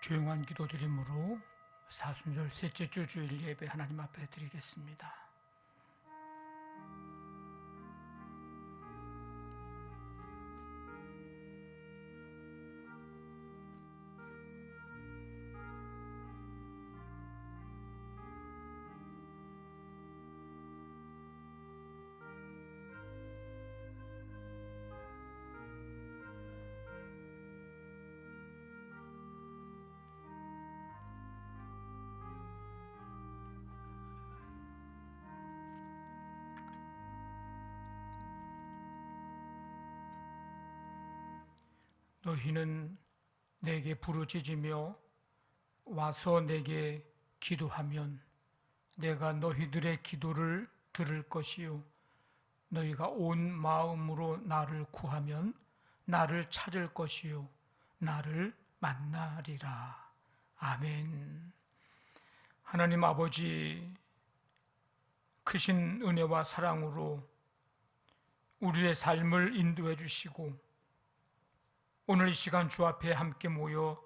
조용한 기도드림으로 사순절 셋째 주 주일 예배 하나님 앞에 드리겠습니다. 너희는 내게 부르짖으며 와서 내게 기도하면 내가 너희들의 기도를 들을 것이요 너희가 온 마음으로 나를 구하면 나를 찾을 것이요 나를 만나리라. 아멘. 하나님 아버지, 크신 은혜와 사랑으로 우리의 삶을 인도해 주시고 오늘 이 시간 주 앞에 함께 모여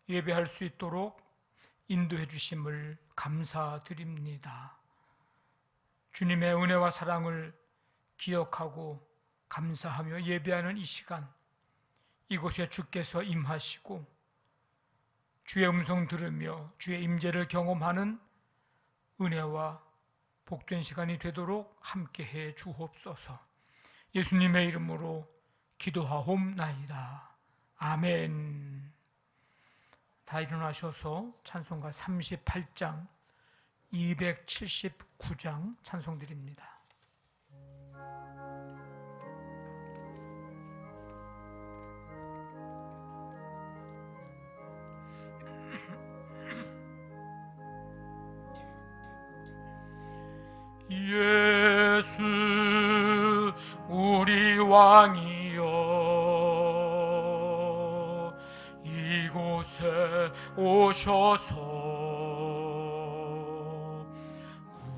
예배할 수 있도록 인도해 주심을 감사드립니다. 주님의 은혜와 사랑을 기억하고 감사하며 예배하는 이 시간, 이곳에 주께서 임하시고 주의 음성 들으며 주의 임재를 경험하는 은혜와 복된 시간이 되도록 함께해 주옵소서. 예수님의 이름으로 기도하옵나이다. 아멘. 다 일어나셔서 찬송가 38장 279장 찬송 드립니다. 예수 우리 왕이여, 이곳에 오셔서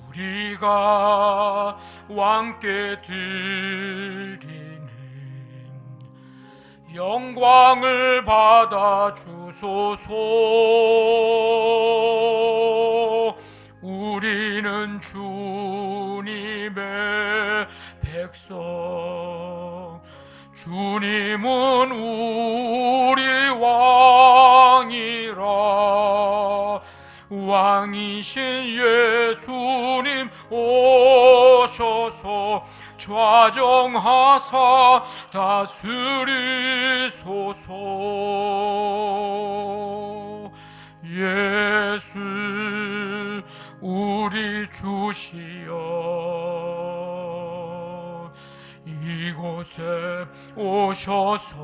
우리가 왕께 드리는 영광을 받아 주소서. 우리는 주님의 백성, 주님은 우리 왕이라. 왕이신 예수님 오셔서 좌정하사 다스리소서. 예수 우리 주시여, 이곳에 오셔서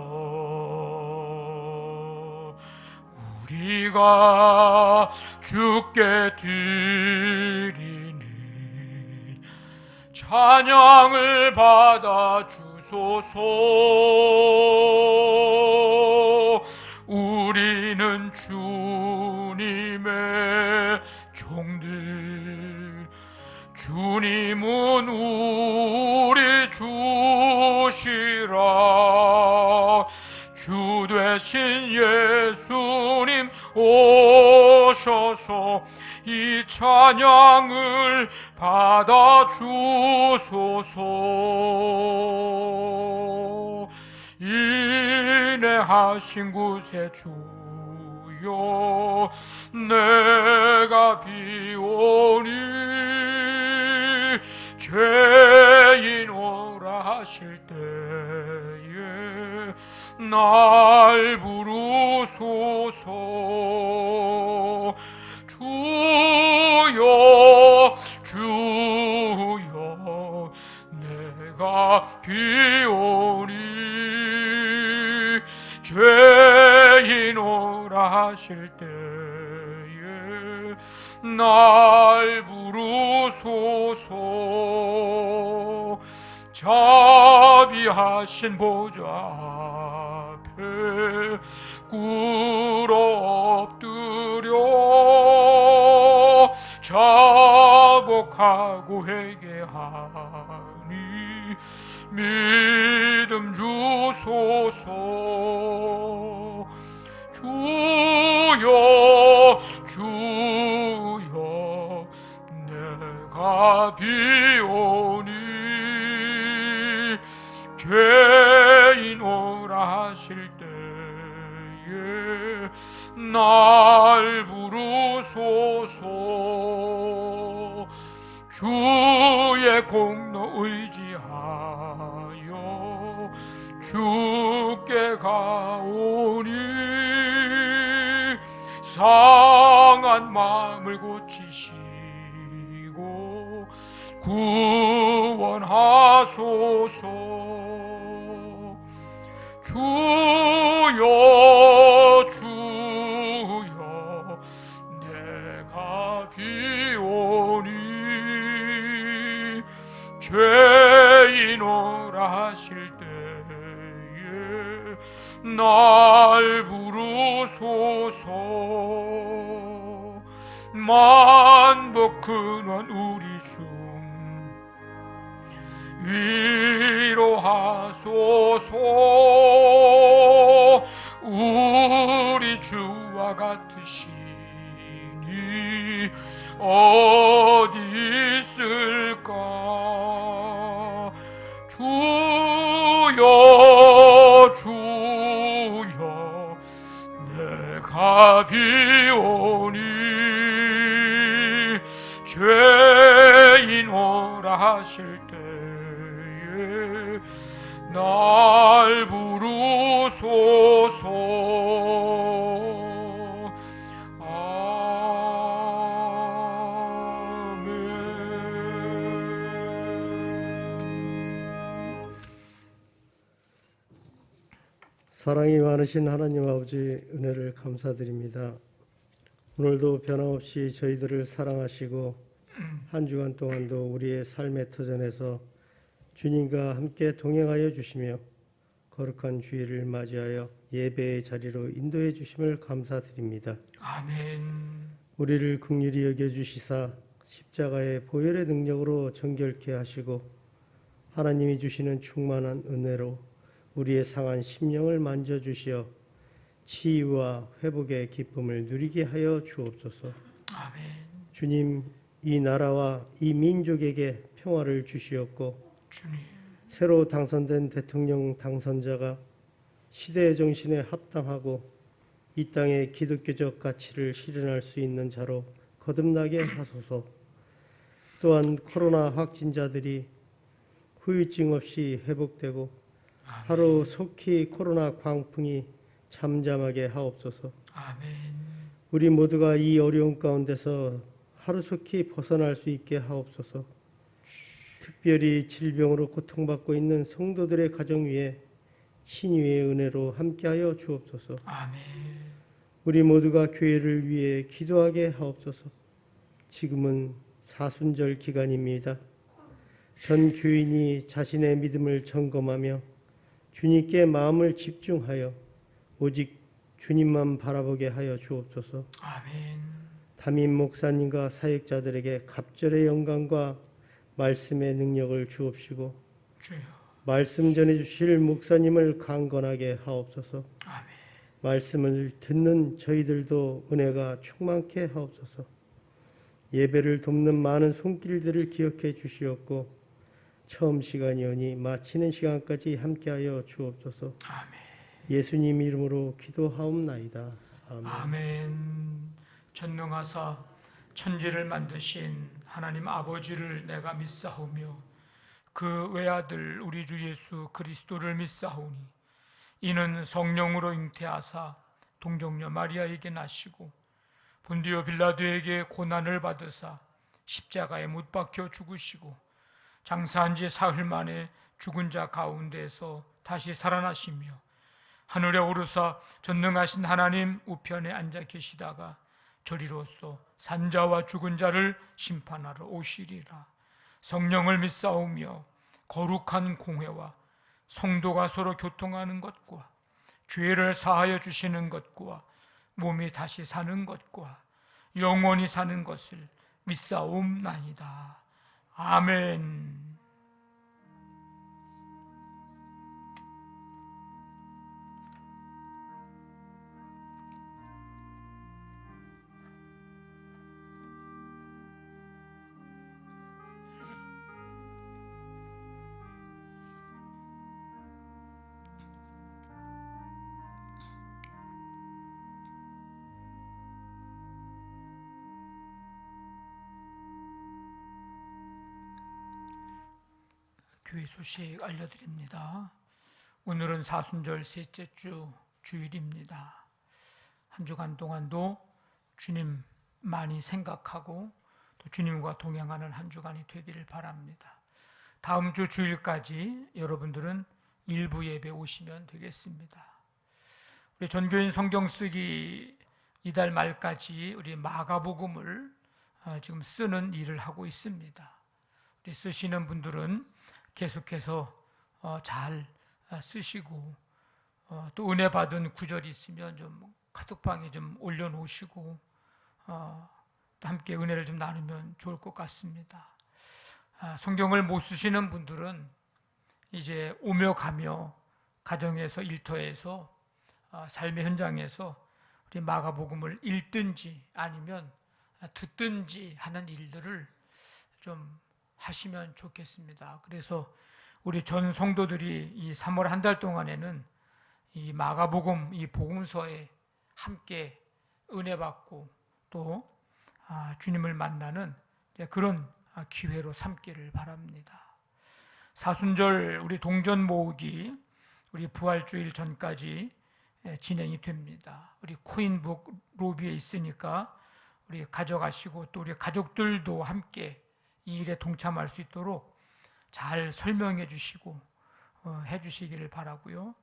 우리가 주께 드리는 찬양을 받아 주소서. 우리는 주님의 종들, 주님은 우리 주시라. 주 되신 예수님 오셔서 이 찬양을 받아 주소서. 인내하신 곳에 주여 내가 비오니 죄인 오라 하실 때에 날 부르소서. 주여 주여 내가 비오니 죄인 오라 하실 때에 날 부르소서. 자비하신 보좌 앞에 꿇어 엎드려 자복하고 회개하니 믿음 주소서. 주여 주여 내가 비오니 죄인 오라 하실 때에 날 부르소서. 주의 공로 의지하여 주께 가오니 상한 마음을 고치시고 구원하소서. 주여 주여 내가 비오니 죄인 오라 하실 때에 날 부르소서. 만복 근원 우리 주 위로하소서. 우리 주와 같으시니 어디 있을까. 주여 주여 내가 비오니 죄인 오라 하실 때에 날 부르소서. 사랑이 많으신 하나님 아버지 은혜를 감사드립니다. 오늘도 변함없이 저희들을 사랑하시고 한 주간 동안도 우리의 삶의 터전에서 주님과 함께 동행하여 주시며 거룩한 주일을 맞이하여 예배의 자리로 인도해 주심을 감사드립니다. 아멘. 우리를 긍휼히 여겨 주시사 십자가의 보혈의 능력으로 정결케 하시고 하나님이 주시는 충만한 은혜로 우리의 상한 심령을 만져 주시어 치유와 회복의 기쁨을 누리게 하여 주옵소서. 아멘. 주님, 이 나라와 이 민족에게 평화를 주시었고 주님. 새로 당선된 대통령 당선자가 시대의 정신에 합당하고 이 땅의 기독교적 가치를 실현할 수 있는 자로 거듭나게 하소서. 또한 코로나 확진자들이 후유증 없이 회복되고 하루 속히 코로나 광풍이 잠잠하게 하옵소서. 아멘. 우리 모두가 이 어려운 가운데서 하루속히 벗어날 수 있게 하옵소서. 특별히 질병으로 고통받고 있는 성도들의 가정 위에 신유의 은혜로 함께하여 주옵소서. 아멘. 우리 모두가 교회를 위해 기도하게 하옵소서. 지금은 사순절 기간입니다. 전 교인이 자신의 믿음을 점검하며 주님께 마음을 집중하여 오직 주님만 바라보게 하여 주옵소서. 아멘. 담임 목사님과 사역자들에게 갑절의 영광과 말씀의 능력을 주옵시고 주여. 말씀 전해 주실 목사님을 강건하게 하옵소서. 아멘. 말씀을 듣는 저희들도 은혜가 충만케 하옵소서. 예배를 돕는 많은 손길들을 기억해 주시옵고 처음 시간이오니 마치는 시간까지 함께하여 주옵소서. 아멘. 예수님 이름으로 기도하옵나이다. 아멘. 아멘. 전능하사 천지를 만드신 하나님 아버지를 내가 믿사오며 그 외아들 우리 주 예수 그리스도를 믿사오니 이는 성령으로 잉태하사 동정녀 마리아에게 나시고 본디오 빌라도에게 고난을 받으사 십자가에 못 박혀 죽으시고 장사한 지 사흘 만에 죽은 자 가운데서 다시 살아나시며 하늘에 오르사 전능하신 하나님 우편에 앉아 계시다가 저리로서 산자와 죽은 자를 심판하러 오시리라. 성령을 믿사오며 거룩한 공회와 성도가 서로 교통하는 것과 죄를 사하여 주시는 것과 몸이 다시 사는 것과 영원히 사는 것을 믿사옵나이다. 아멘. 교회 소식 알려드립니다. 오늘은 사순절 셋째 주 주일입니다. 한 주간 동안도 주님 많이 생각하고 또 주님과 동행하는 한 주간이 되기를 바랍니다. 다음 주 주일까지 여러분들은 일부 예배 오시면 되겠습니다. 우리 전교인 성경 쓰기 이달 말까지 우리 마가복음을 지금 쓰는 일을 하고 있습니다. 우리 쓰시는 분들은 계속해서 잘 쓰시고 또 은혜 받은 구절이 있으면 좀 카톡방에 좀 올려놓으시고 또 함께 은혜를 좀 나누면 좋을 것 같습니다. 성경을 못 쓰시는 분들은 이제 오며 가며 가정에서 일터에서 삶의 현장에서 우리 마가복음을 읽든지 아니면 듣든지 하는 일들을 좀 하시면 좋겠습니다. 그래서 우리 전 성도들이 이 3월 한 달 동안에는 이 마가복음 이 복음서에 함께 은혜 받고 또 주님을 만나는 그런 기회로 삼기를 바랍니다. 사순절 우리 동전 모으기 우리 부활주일 전까지 진행이 됩니다. 우리 코인북 로비에 있으니까 우리 가져가시고 또 우리 가족들도 함께 이 일에 동참할 수 있도록 잘 설명해 주시고 해 주시기를 바라고요.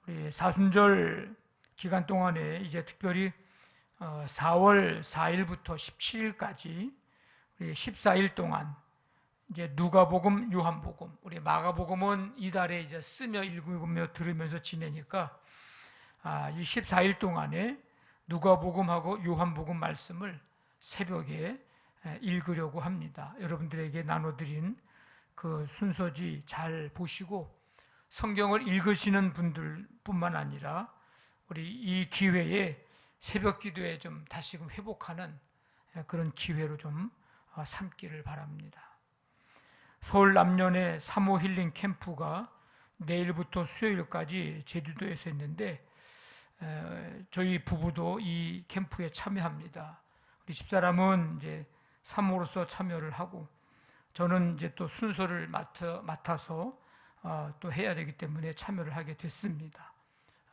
우리 사순절 기간 동안에 이제 특별히 4월 4일부터 17일까지 우리 14일 동안 이제 누가복음, 요한복음, 우리 마가복음은 이달에 이제 쓰며 읽으며 들으면서 지내니까 이 14일 동안에 누가복음하고 요한복음 말씀을 새벽에 읽으려고 합니다. 여러분들에게 나눠드린 그 순서지 잘 보시고 성경을 읽으시는 분들뿐만 아니라 우리 이 기회에 새벽 기도에 좀 다시금 회복하는 그런 기회로 좀 삼기를 바랍니다. 서울 남년의 3호 힐링 캠프가 내일부터 수요일까지 제주도에서 있는데 저희 부부도 이 캠프에 참여합니다. 우리 집사람은 이제 사모로서 참여를 하고 저는 이제 또 순서를 맡아서 또 해야 되기 때문에 참여를 하게 됐습니다.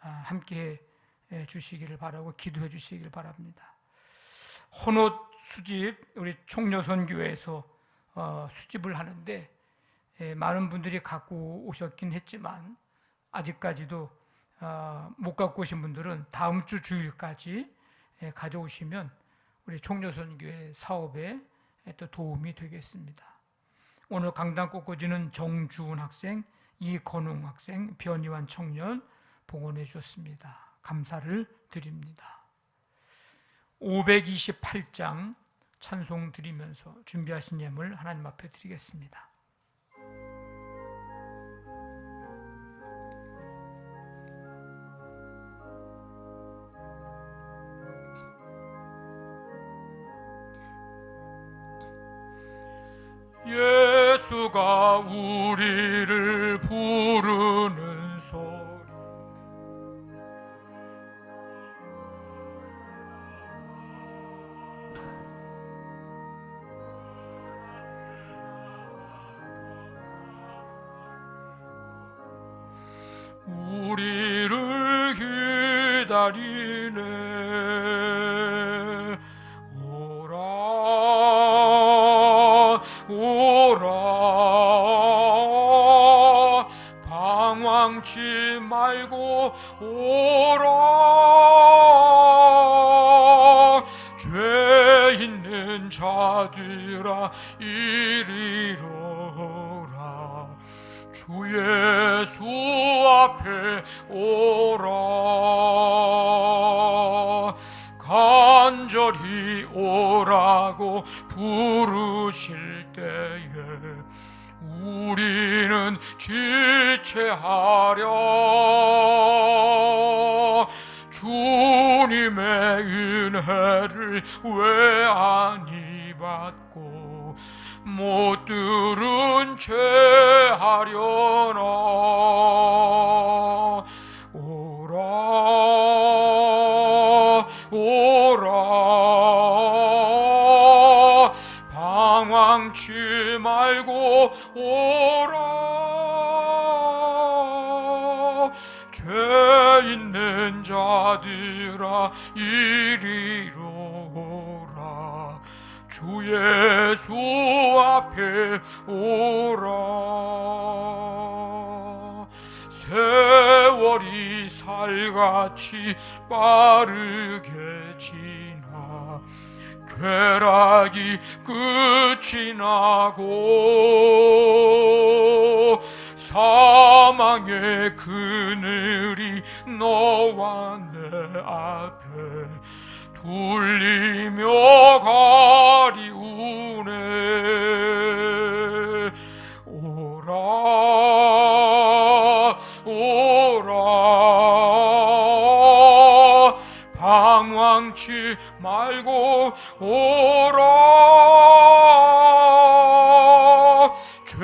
함께 해 주시기를 바라고 기도해 주시기를 바랍니다. 헌옷 수집 우리 총여선교회에서 수집을 하는데 많은 분들이 갖고 오셨긴 했지만 아직까지도 못 갖고 오신 분들은 다음 주 주일까지 가져오시면 우리 총여선교회 사업에 또 도움이 되겠습니다. 오늘 강단 꽃꽂이는 정주은 학생, 이건웅 학생, 변희환 청년 봉헌해 주셨습니다. 감사를 드립니다. 528장 찬송 드리면서 준비하신 예물 하나님 앞에 드리겠습니다. 예수가 우리를 부르는 소리 우리를 기다리네 오라 오라 방황치 말고 오라 죄 있는 자들아 이리로라 주 예수 앞에 오라 간절히 오라고 부르실 때에 우리는 지체하려 주님의 은혜를 왜 아니 받고 못 들은 채 하려나 오라 오라 방황치 말고 오라 죄 있는 자들아 이리로 오라 주 예수 앞에 오라 세월이 살같이 빠르게 지나 쾌락이 끝이 나고 사망의 그늘이 너와 내 앞에 둘리며 가리우네 오라 오라 방황치 말고 오라 죄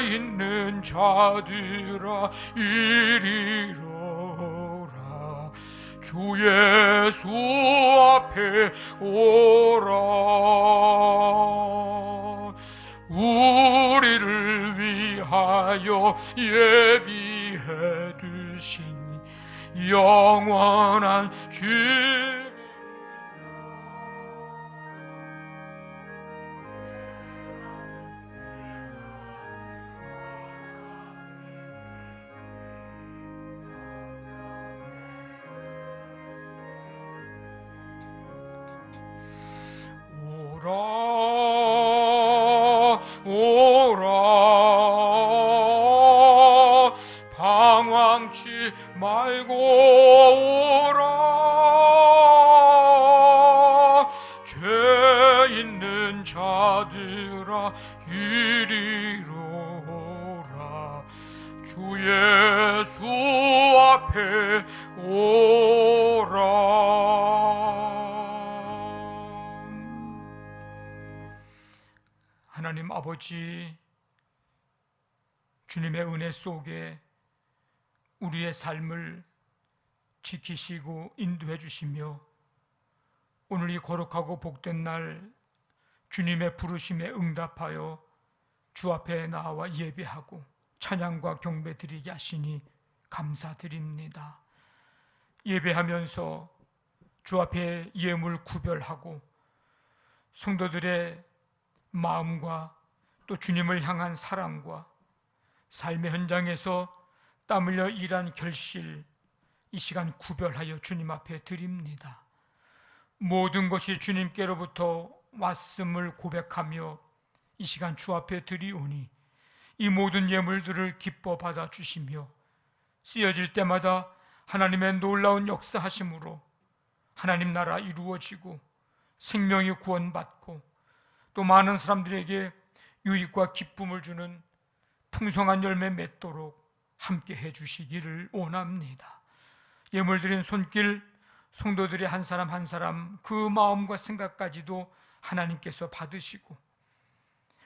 있는 자들아 이리로라 주 예수 앞에 오라 우리를 위하여 예비해 두신 영원한 주 오라 방황치 말고 오라. 죄 있는 자들아 이리로 오라. 주 예수 앞에 오라. 하나님 아버지, 주님의 은혜 속에 우리의 삶을 지키시고 인도해 주시며 오늘 이 거룩하고 복된 날 주님의 부르심에 응답하여 주 앞에 나와 예배하고 찬양과 경배 드리게 하시니 감사드립니다. 예배하면서 주 앞에 예물 구별하고 성도들의 마음과 또 주님을 향한 사랑과 삶의 현장에서 땀 흘려 일한 결실, 이 시간 구별하여 주님 앞에 드립니다. 모든 것이 주님께로부터 왔음을 고백하며 이 시간 주 앞에 드리오니 이 모든 예물들을 기뻐 받아 주시며 쓰여질 때마다 하나님의 놀라운 역사하심으로 하나님 나라 이루어지고 생명이 구원받고 또 많은 사람들에게 유익과 기쁨을 주는 풍성한 열매 맺도록 함께 해주시기를 원합니다. 예물 드린 손길 성도들의 한 사람 한 사람 그 마음과 생각까지도 하나님께서 받으시고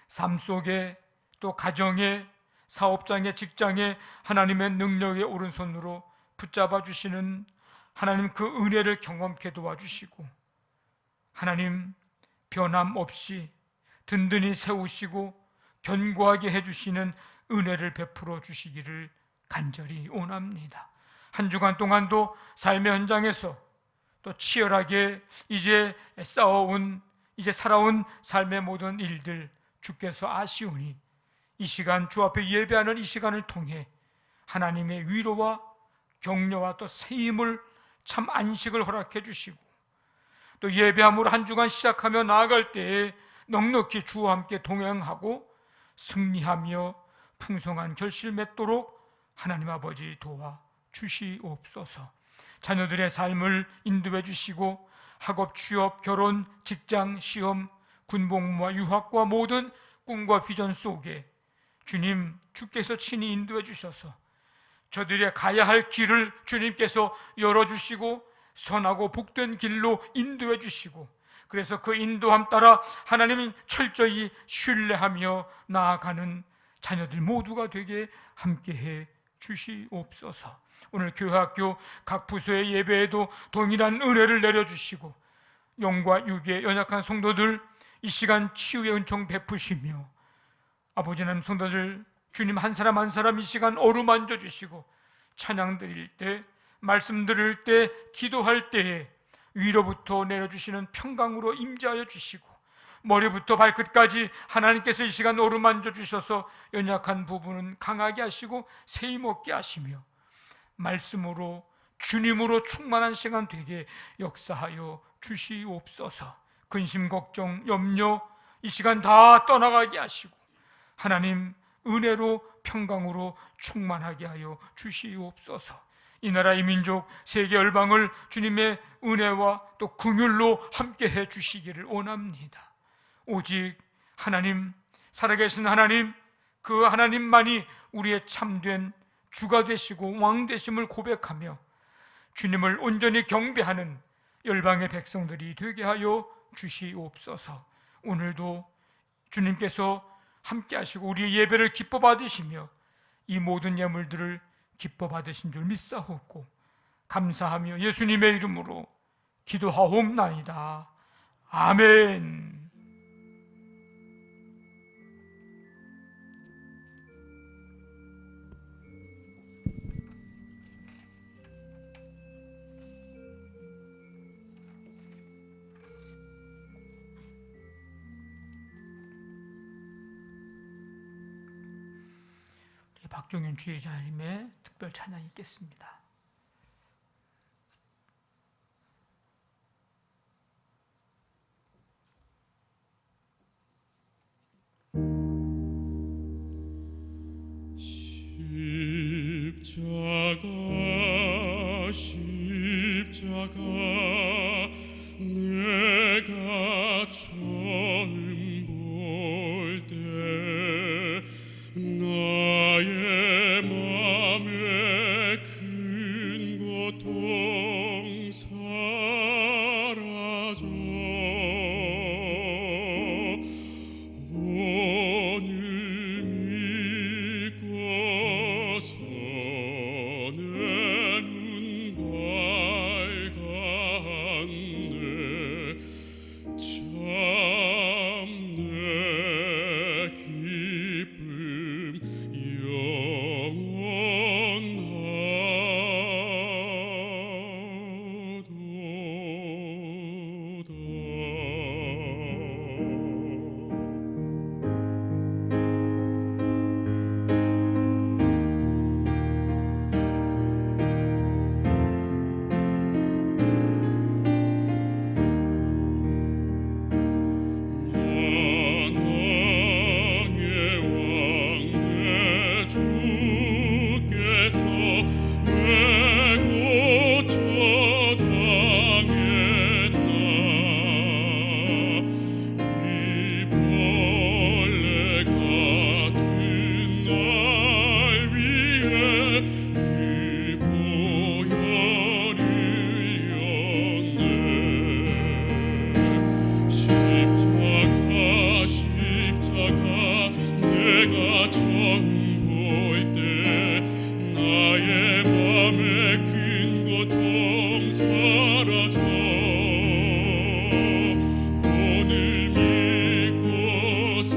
삶 속에 또 가정에 사업장에 직장에 하나님의 능력의 오른손으로 붙잡아 주시는 하나님 그 은혜를 경험케 도와주시고 하나님 변함없이 든든히 세우시고 견고하게 해주시는 은혜를 베풀어 주시기를 간절히 원합니다. 한 주간 동안도 삶의 현장에서 또 치열하게 이제 살아온 삶의 모든 일들 주께서 아시오니 이 시간 주 앞에 예배하는 이 시간을 통해 하나님의 위로와 격려와 또 새 힘을 참 안식을 허락해 주시고 또 예배함으로 한 주간 시작하며 나아갈 때에 넉넉히 주와 함께 동행하고 승리하며 풍성한 결실 맺도록 하나님 아버지 도와 주시옵소서. 자녀들의 삶을 인도해 주시고 학업, 취업, 결혼, 직장, 시험, 군복무와 유학과 모든 꿈과 비전 속에 주님 주께서 친히 인도해 주셔서 저들의 가야 할 길을 주님께서 열어주시고 선하고 복된 길로 인도해 주시고 그래서 그 인도함 따라 하나님은 철저히 신뢰하며 나아가는 자녀들 모두가 되게 함께해 주시옵소서. 오늘 교회학교 각 부서의 예배에도 동일한 은혜를 내려주시고 영과 육의 연약한 성도들 이 시간 치유의 은총 베푸시며 아버지 하나님 성도들 주님 한 사람 한 사람 이 시간 어루만져 주시고 찬양 드릴 때 말씀 들을 때 기도할 때에 위로부터 내려주시는 평강으로 임재하여 주시고 머리부터 발끝까지 하나님께서 이 시간 어루만져 주셔서 연약한 부분은 강하게 하시고 새 힘 얻게 하시며 말씀으로 주님으로 충만한 시간 되게 역사하여 주시옵소서. 근심 걱정 염려 이 시간 다 떠나가게 하시고 하나님 은혜로 평강으로 충만하게 하여 주시옵소서. 이 나라 이 민족 세계 열방을 주님의 은혜와 또 긍휼로 함께 해 주시기를 원합니다. 오직 하나님 살아계신 하나님 그 하나님만이 우리의 참된 주가 되시고 왕 되심을 고백하며 주님을 온전히 경배하는 열방의 백성들이 되게 하여 주시옵소서. 오늘도 주님께서 함께 하시고 우리의 예배를 기뻐 받으시며 이 모든 예물들을 기뻐 받으신 줄 믿사옵고 감사하며 예수님의 이름으로 기도하옵나이다. 아멘. 박종윤 주의자님의 특별 찬양 있겠습니다. 십자가 내가 처음 볼 때 나의 맘에 큰 고통 사라져 오늘 믿고서 내 눈 밝았네 참 내 기쁨 영원하도다. 만왕의 왕 내 주께서 왜 고쳐당했나 이 벌레 같은 날 위해 그 보혈을 흘렸네 십자가 내가 처음 볼 때 나의 맘에 큰 고통 사라져 오늘 믿고서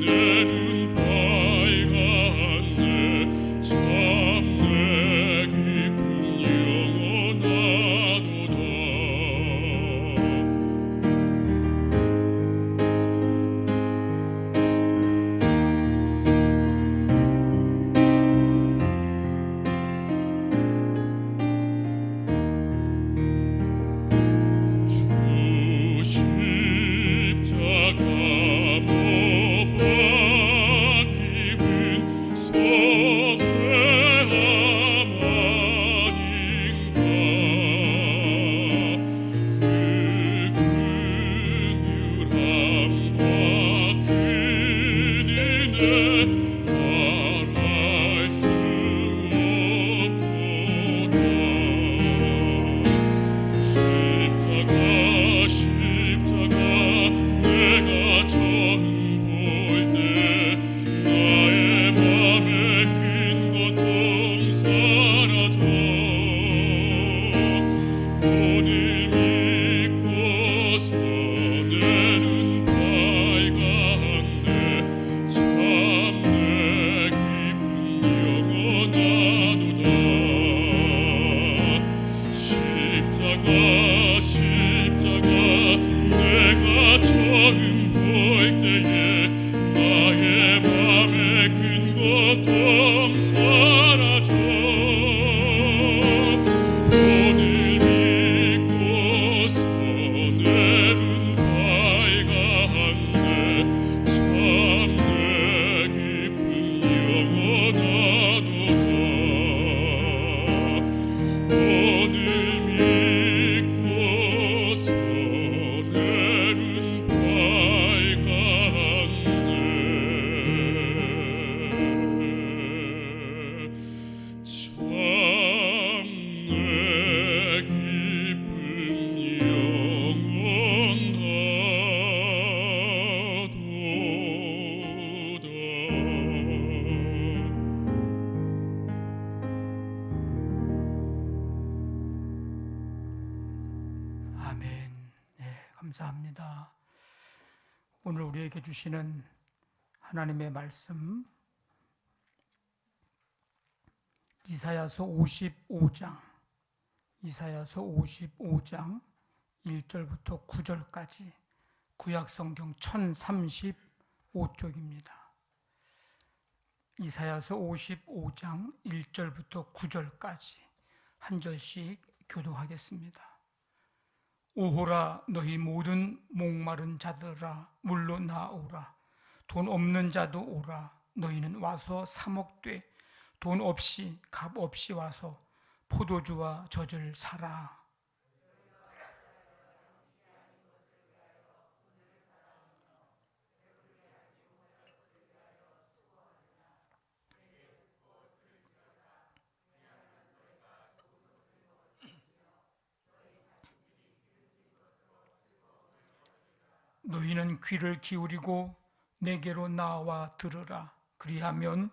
내 눈 밝았네 참 내 기쁨 영원하도다. 주 십자가 못 박힘은 속죄함 아닌가 그 긍휼함과 큰 은혜 말할 수 없도다. 십자가 내가 처음 볼 때 나의 맘에 큰 고통 사라져 오늘 믿고서 내 눈 밝았네 참 내 기쁨 영원하도다. 십자가 내가 처음 볼 때에 나의 맘에 큰 고통 사라져 오늘 믿고서 내 눈 밝았네 참 내 기쁨 영원하도다. 오늘 믿고서 내 눈 밝았네 참 내 기쁨 영원하도다. 아멘. 네, 감사합니다. 오늘 우리에게 주시는 하나님의 말씀 이사야서 55장 1절부터 9절까지 구약 성경 1035쪽입니다. 이사야서 55장 1절부터 9절까지 한 절씩 교독하겠습니다. 오호라 너희 모든 목마른 자들아 물로 나오라 돈 없는 자도 오라 너희는 와서 사 먹되 돈 없이 값 없이 와서 포도주와 젖을 사라. 너희는 귀를 기울이고 내게로 나와 들으라. 그리하면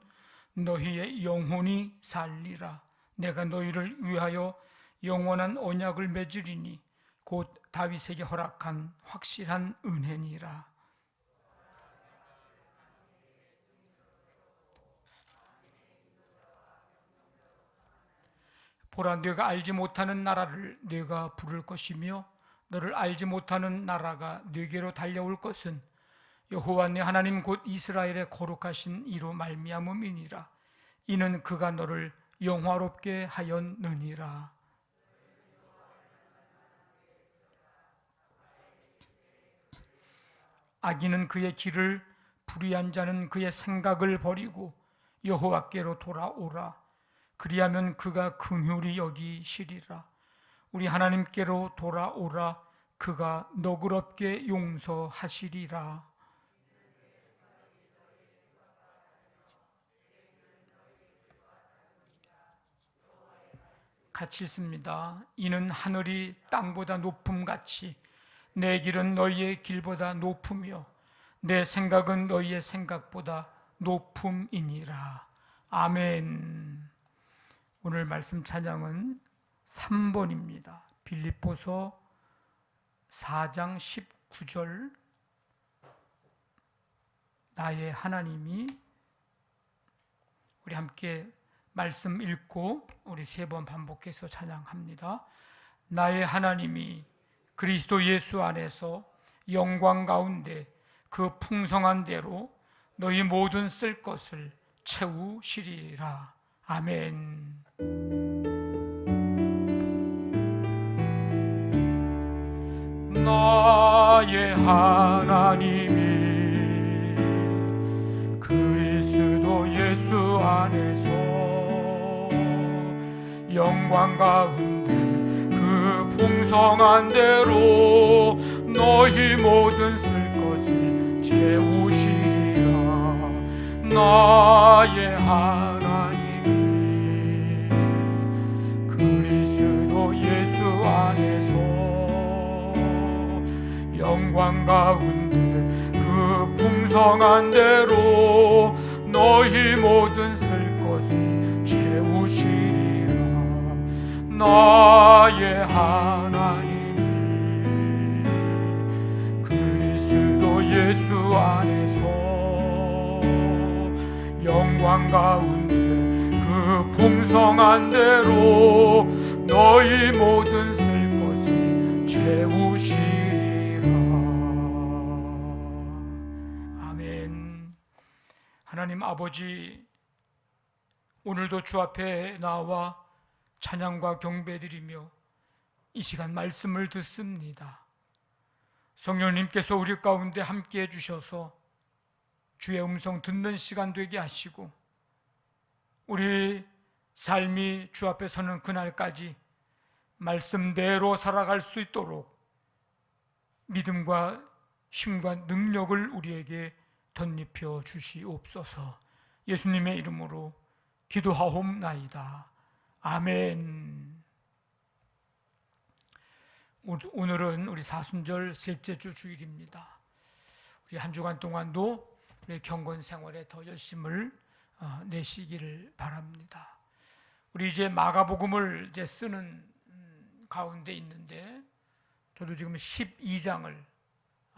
너희의 영혼이 살리라. 내가 너희를 위하여 영원한 언약을 맺으리니 곧 다윗에게 허락한 확실한 은혜니라. 보라, 네가 알지 못하는 나라를 네가 부를 것이며 너를 알지 못하는 나라가 네게로 달려올 것은 여호와 네 하나님 곧 이스라엘의 거룩하신 이로 말미암음이니라. 이는 그가 너를 영화롭게 하였느니라. 악인은 그의 길을, 불의한 자는 그의 생각을 버리고 여호와께로 돌아오라. 그리하면 그가 긍휼히 여기시리라. 우리 하나님께로 돌아오라. 그가 너그럽게 용서하시리라. 같이 있습니다. 이는 하늘이 땅보다 높음같이 내 길은 너희의 길보다 높으며 내 생각은 너희의 생각보다 높음이니라. 아멘. 오늘 말씀 찬양은 3번입니다. 빌립보서 4장 19절 나의 하나님이, 우리 함께 말씀 읽고 우리 3번 반복해서 찬양합니다. 나의 하나님이 그리스도 예수 안에서 영광 가운데 그 풍성한 대로 너희 모든 쓸 것을 채우시리라. 아멘. 나의 하나님이 그리스도 예수 안에서 영광 가운데 그 풍성한 대로 너희 모든 쓸 것을 채우시리라. 나의 하나님이 그리스도 예수 안에서 영광 가운데 그 풍성한 대로 너희 모든 쓸 것을 채우시리라. 나의 하나님이 그리스도 예수 안에서 영광 가운데 그 풍성한 대로 너희 모든 쓸 것을 채우시리라. 아멘. 하나님 아버지, 오늘도 주 앞에 나와 찬양과 경배드리며 이 시간 말씀을 듣습니다. 성령님께서 우리 가운데 함께해 주셔서 주의 음성 듣는 시간 되게 하시고 우리 삶이 주 앞에 서는 그날까지 말씀대로 살아갈 수 있도록 믿음과 힘과 능력을 우리에게 덧입혀 주시옵소서. 예수님의 이름으로 기도하옵나이다. 아멘. 오늘은 우리 사순절 셋째 주 주일입니다. 우리 한 주간 동안도 우리 경건 생활에 더 열심을 내시기를 바랍니다. 우리 이제 마가복음을 이제 쓰는 가운데 있는데 저도 지금 12장을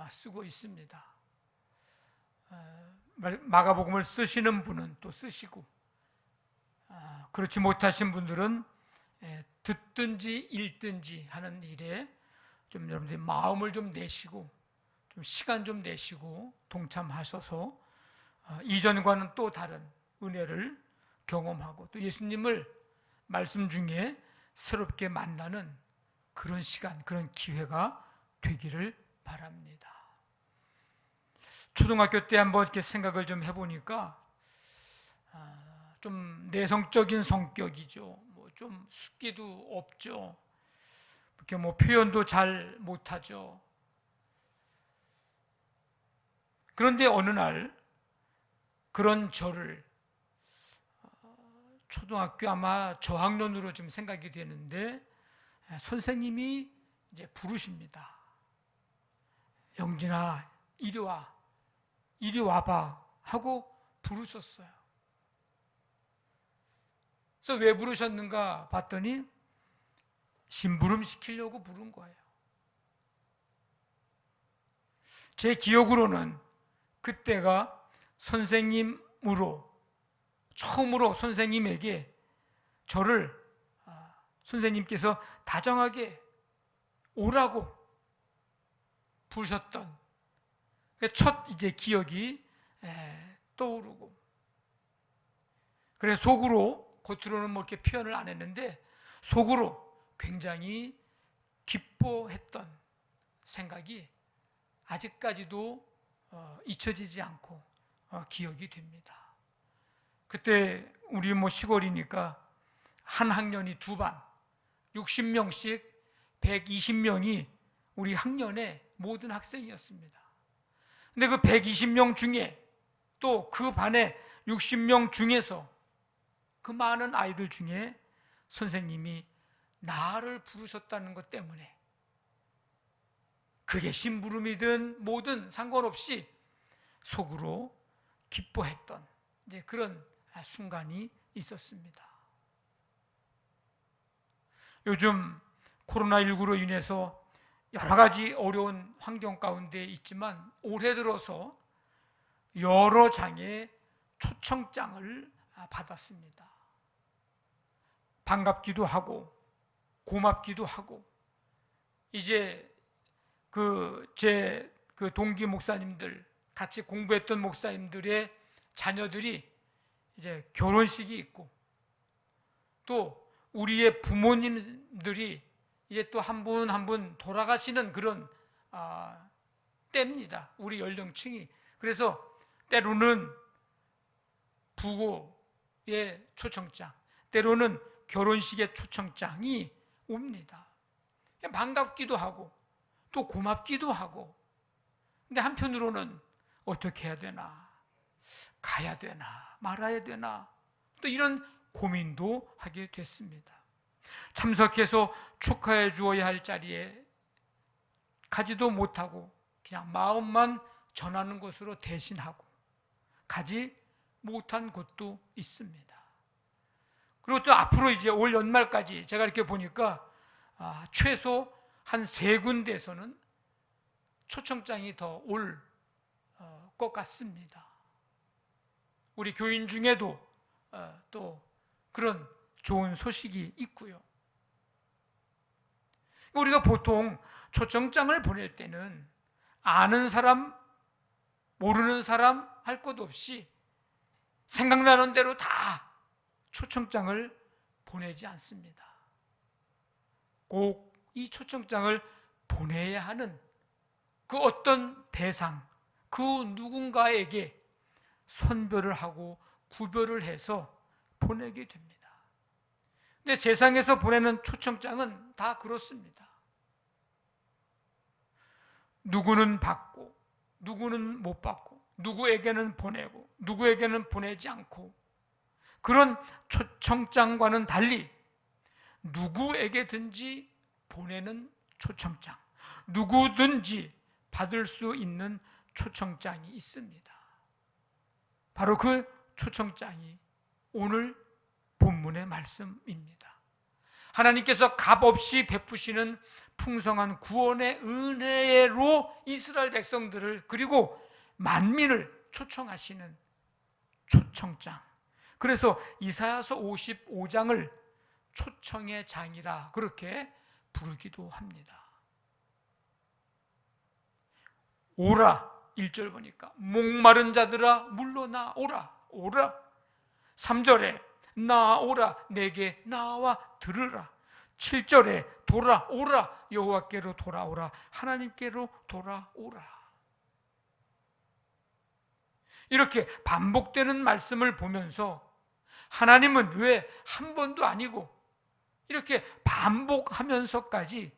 쓰고 있습니다. 마가복음을 쓰시는 분은 또 쓰시고 그렇지 못하신 분들은 듣든지 읽든지 하는 일에 좀 여러분들이 마음을 좀 내시고 좀 시간 좀 내시고 동참하셔서 이전과는 또 다른 은혜를 경험하고 또 예수님을 말씀 중에 새롭게 만나는 그런 시간, 그런 기회가 되기를 바랍니다. 초등학교 때 한번 이렇게 생각을 좀 해보니까 좀 내성적인 성격이죠. 뭐 좀 숫기도 없죠. 이렇게 뭐 표현도 잘 못하죠. 그런데 어느 날 그런 저를 초등학교 아마 저학년으로 지금 생각이 되는데 선생님이 이제 부르십니다. 영진아, 이리 와, 이리 와봐 하고 부르셨어요. 그래서 왜 부르셨는가 봤더니 심부름 시키려고 부른 거예요. 제 기억으로는 그때가 처음으로 선생님에게 저를 선생님께서 다정하게 오라고 부르셨던 첫 이제 기억이 떠오르고, 그래서 속으로, 겉으로는 뭐 이렇게 표현을 안 했는데 속으로 굉장히 기뻐했던 생각이 아직까지도 잊혀지지 않고 기억이 됩니다. 그때 우리 뭐 시골이니까 한 학년이 두 반, 60명씩 120명이 우리 학년의 모든 학생이었습니다. 근데 그 120명 중에 또 그 반에 60명 중에서 그 많은 아이들 중에 선생님이 나를 부르셨다는 것 때문에, 그게 심부름이든 뭐든 상관없이 속으로 기뻐했던 이제 그런 순간이 있었습니다. 요즘 코로나19로 인해서 여러 가지 어려운 환경 가운데 있지만 올해 들어서 여러 장의 초청장을 받았습니다. 반갑기도 하고 고맙기도 하고, 이제 제 동기 목사님들, 같이 공부했던 목사님들의 자녀들이 이제 결혼식이 있고, 또 우리의 부모님들이 이제 또 한 분 한 분 돌아가시는 그런 때입니다. 우리 연령층이. 그래서 때로는 부고의 초청장, 때로는 결혼식의 초청장이 옵니다. 반갑기도 하고 또 고맙기도 하고, 근데 한편으로는 어떻게 해야 되나, 가야 되나 말아야 되나, 또 이런 고민도 하게 됐습니다. 참석해서 축하해 주어야 할 자리에 가지도 못하고 그냥 마음만 전하는 것으로 대신하고 가지 못한 곳도 있습니다. 그리고 또 앞으로 이제 올 연말까지 제가 이렇게 보니까 최소 한 3군데에서는 초청장이 더 올 것 같습니다. 우리 교인 중에도 또 그런 좋은 소식이 있고요. 우리가 보통 초청장을 보낼 때는 아는 사람, 모르는 사람 할 것 없이 생각나는 대로 다 초청장을 보내지 않습니다. 꼭 이 초청장을 보내야 하는 그 어떤 대상, 그 누군가에게 선별을 하고 구별을 해서 보내게 됩니다. 근데 세상에서 보내는 초청장은 다 그렇습니다. 누구는 받고 누구는 못 받고, 누구에게는 보내고 누구에게는 보내지 않고, 그런 초청장과는 달리 누구에게든지 보내는 초청장, 누구든지 받을 수 있는 초청장이 있습니다. 바로 그 초청장이 오늘 본문의 말씀입니다. 하나님께서 값없이 베푸시는 풍성한 구원의 은혜로 이스라엘 백성들을, 그리고 만민을 초청하시는 초청장. 그래서 이사야서 55장을 초청의 장이라 그렇게 부르기도 합니다. 오라, 1절 보니까 목마른 자들아 물러나 오라, 오라. 3절에 나오라, 내게 나와 들으라. 7절에 돌아오라, 여호와께로 돌아오라, 하나님께로 돌아오라. 이렇게 반복되는 말씀을 보면서 하나님은 왜 한 번도 아니고 이렇게 반복하면서까지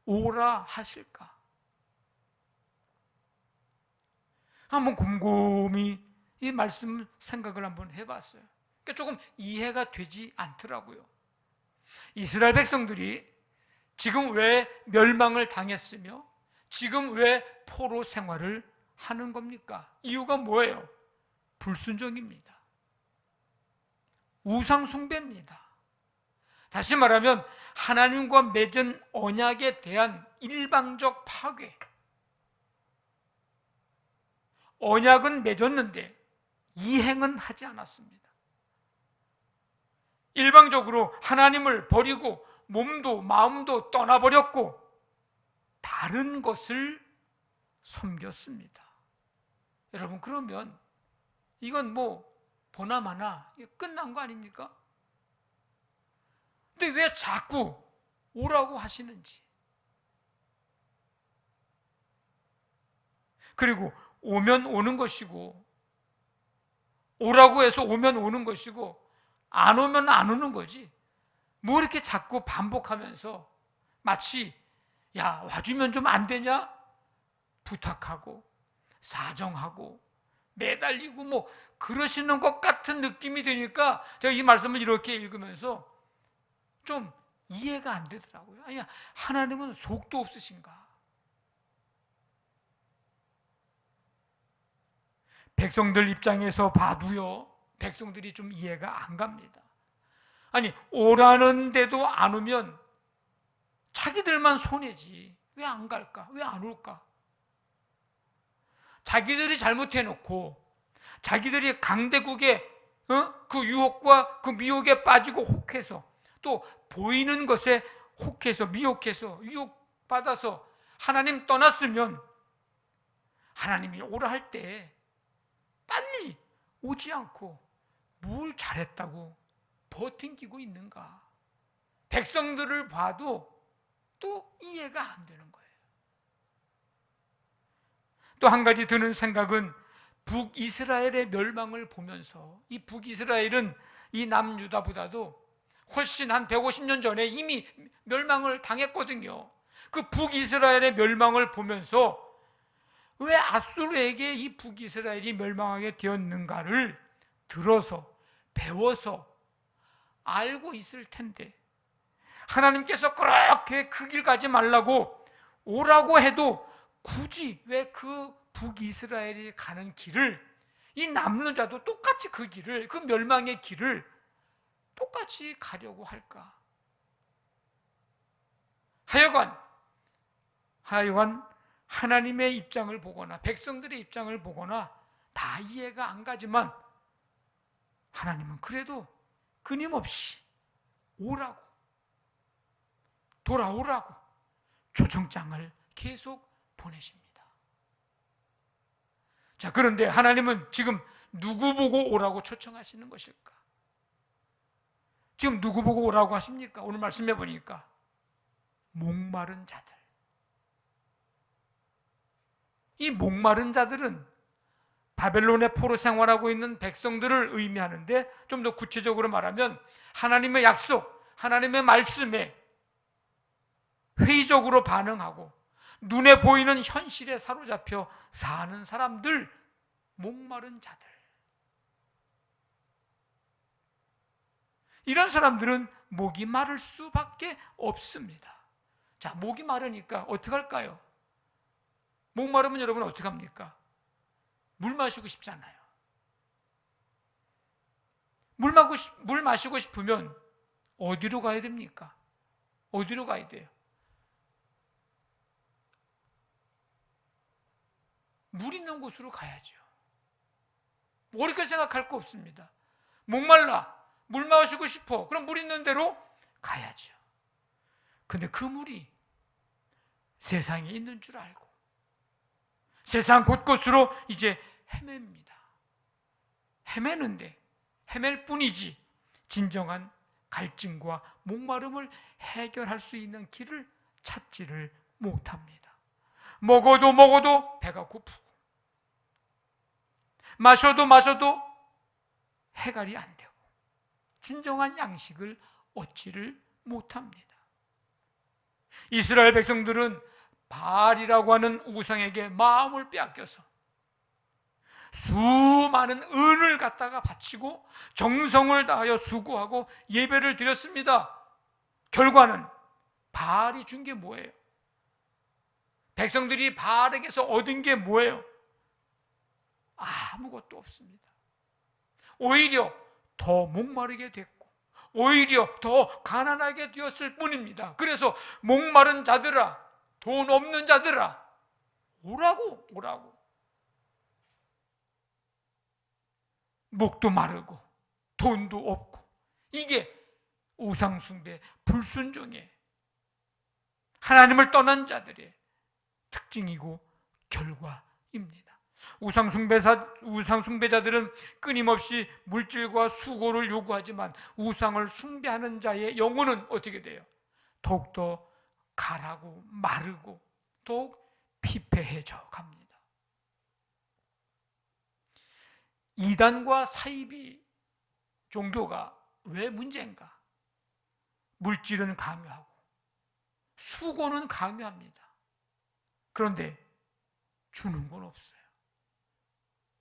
오라 하실까? 한번 곰곰이 이 말씀 생각을 한번 해봤어요. 그러니까 조금 이해가 되지 않더라고요. 이스라엘 백성들이 지금 왜 멸망을 당했으며 지금 왜 포로 생활을 하는 겁니까? 이유가 뭐예요? 불순종입니다. 우상 숭배입니다. 다시 말하면 하나님과 맺은 언약에 대한 일방적 파괴. 언약은 맺었는데 이행은 하지 않았습니다. 일방적으로 하나님을 버리고 몸도 마음도 떠나버렸고 다른 것을 섬겼습니다. 여러분, 그러면 이건 뭐 보나마나 끝난 거 아닙니까? 근데 왜 자꾸 오라고 하시는지. 그리고 오면 오는 것이고, 오라고 해서 오면 오는 것이고, 안 오면 안 오는 거지. 뭐 이렇게 자꾸 반복하면서 마치 야, 와주면 좀 안 되냐? 부탁하고 사정하고 매달리고 뭐 그러시는 것 같은 느낌이 드니까 제가 이 말씀을 이렇게 읽으면서 좀 이해가 안 되더라고요. 아니, 하나님은 속도 없으신가? 백성들 입장에서 봐도요, 백성들이 좀 이해가 안 갑니다. 아니, 오라는데도 안 오면 자기들만 손해지. 왜 안 갈까? 왜 안 올까? 자기들이 잘못해놓고 자기들이 강대국의 그 유혹과 그 미혹에 빠지고 혹해서 또 보이는 것에 혹해서 미혹해서 유혹받아서 하나님 떠났으면 하나님이 오라 할 때 빨리 오지 않고 뭘 잘했다고 버팅기고 있는가? 백성들을 봐도 또 이해가 안 되는 거예요. 또 한 가지 드는 생각은 북이스라엘의 멸망을 보면서, 이 북이스라엘은 이 남유다보다도 훨씬 한 150년 전에 이미 멸망을 당했거든요. 그 북이스라엘의 멸망을 보면서 왜 아수르에게 이 북이스라엘이 멸망하게 되었는가를 들어서 배워서 알고 있을 텐데, 하나님께서 그렇게 그 길 가지 말라고 오라고 해도 굳이 왜 그 북이스라엘이 가는 길을, 이 남는 자도 똑같이 그 길을, 그 멸망의 길을 똑같이 가려고 할까? 하여간 하나님의 입장을 보거나 백성들의 입장을 보거나 다 이해가 안 가지만 하나님은 그래도 끊임없이 오라고, 돌아오라고 초청장을 계속 보내십니다. 자, 그런데 하나님은 지금 누구 보고 오라고 초청하시는 것일까? 지금 누구 보고 오라고 하십니까? 오늘 말씀해 보니까 목마른 자들. 이 목마른 자들은 바벨론의 포로 생활하고 있는 백성들을 의미하는데, 좀 더 구체적으로 말하면 하나님의 약속, 하나님의 말씀에 회의적으로 반응하고 눈에 보이는 현실에 사로잡혀 사는 사람들, 목마른 자들. 이런 사람들은 목이 마를 수밖에 없습니다. 자, 목이 마르니까 어떻게 할까요? 목 마르면 여러분 어떻게 합니까? 물 마시고 싶잖아요. 물 마시고 싶으면 어디로 가야 됩니까? 어디로 가야 돼요? 물 있는 곳으로 가야죠. 어렵게 생각할 거 없습니다. 목말라, 물 마시고 싶어. 그럼 물 있는 데로 가야죠. 근데 그 물이 세상에 있는 줄 알고 세상 곳곳으로 이제 헤맵니다. 헤매는데, 헤맬 뿐이지 진정한 갈증과 목마름을 해결할 수 있는 길을 찾지를 못합니다. 먹어도 배가 고프고, 마셔도 해갈이 안 되고, 진정한 양식을 얻지를 못합니다. 이스라엘 백성들은 바알이라고 하는 우상에게 마음을 빼앗겨서 수많은 은을 갖다가 바치고 정성을 다하여 수고하고 예배를 드렸습니다. 결과는 바알이 준 게 뭐예요? 백성들이 바알에게서 얻은 게 뭐예요? 아무것도 없습니다. 오히려 더 목마르게 됐고 오히려 더 가난하게 되었을 뿐입니다. 그래서 목마른 자들아, 돈 없는 자들아, 오라고. 목도 마르고 돈도 없고, 이게 우상숭배, 불순종의 하나님을 떠난 자들의 특징이고 결과입니다. 우상숭배자들은 끊임없이 물질과 수고를 요구하지만 우상을 숭배하는 자의 영혼은 어떻게 돼요? 더욱더 가라고 마르고 더욱 피폐해져 갑니다. 이단과 사이비 종교가 왜 문제인가? 물질은 강요하고 수고는 강요합니다. 그런데 주는 건 없어요.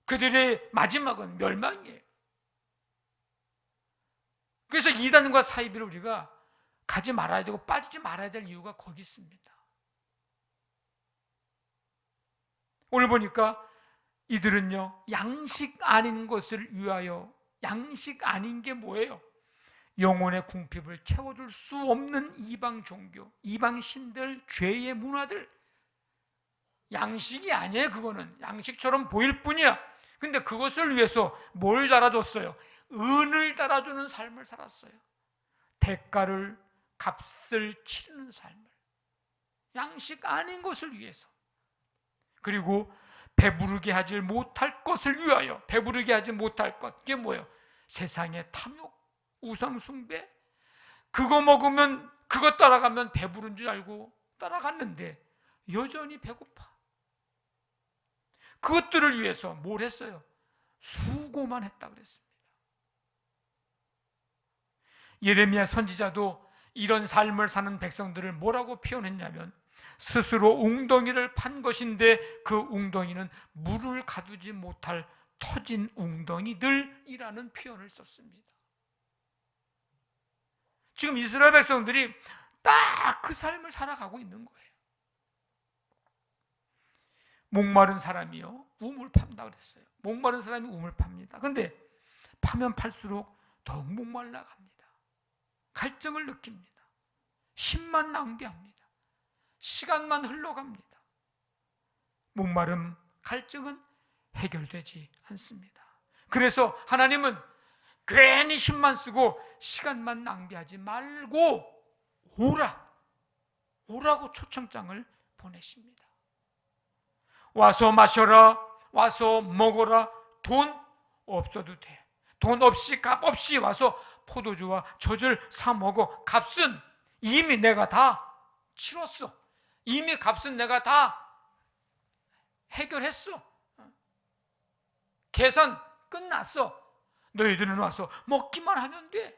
그들의 마지막은 멸망이에요. 그래서 이단과 사이비를 우리가 가지 말아야 되고 빠지지 말아야 될 이유가 거기 있습니다. 오늘 보니까 이들은요, 양식 아닌 것을 위하여, 양식 아닌 게 뭐예요? 영혼의 궁핍을 채워줄 수 없는 이방 종교, 이방 신들, 죄의 문화들, 양식이 아니에요. 그거는 양식처럼 보일 뿐이야. 근데 그것을 위해서 뭘 달아줬어요? 은을 달아주는 삶을 살았어요. 대가를, 값을 치르는 삶을, 양식 아닌 것을 위해서. 그리고 배부르게 하지 못할 것을 위하여, 배부르게 하지 못할 것, 그게 뭐예요? 세상의 탐욕, 우상숭배. 그거 먹으면, 그거 따라가면 배부른 줄 알고 따라갔는데 여전히 배고파. 그것들을 위해서 뭘 했어요? 수고만 했다 그랬습니다. 예레미야 선지자도 이런 삶을 사는 백성들을 뭐라고 표현했냐면, 스스로 웅덩이를 판 것인데 그 웅덩이는 물을 가두지 못할 터진 웅덩이들이라는 표현을 썼습니다. 지금 이스라엘 백성들이 딱 그 삶을 살아가고 있는 거예요. 목마른 사람이요, 우물 팝니다 그랬어요. 목마른 사람이 우물 팝니다. 근데 파면 팔수록 더욱 목말라 갑니다. 갈증을 느낍니다. 힘만 낭비합니다. 시간만 흘러갑니다. 목마름, 갈증은 해결되지 않습니다. 그래서 하나님은 괜히 힘만 쓰고 시간만 낭비하지 말고 오라고 초청장을 보내십니다. 와서 마셔라, 와서 먹어라. 돈 없어도 돼. 돈 없이, 값 없이 와서 포도주와 젖을 사 먹어. 값은 이미 내가 다 치렀어. 이미 값은 내가 다 해결했어. 계산 끝났어. 너희들은 와서 먹기만 하면 돼.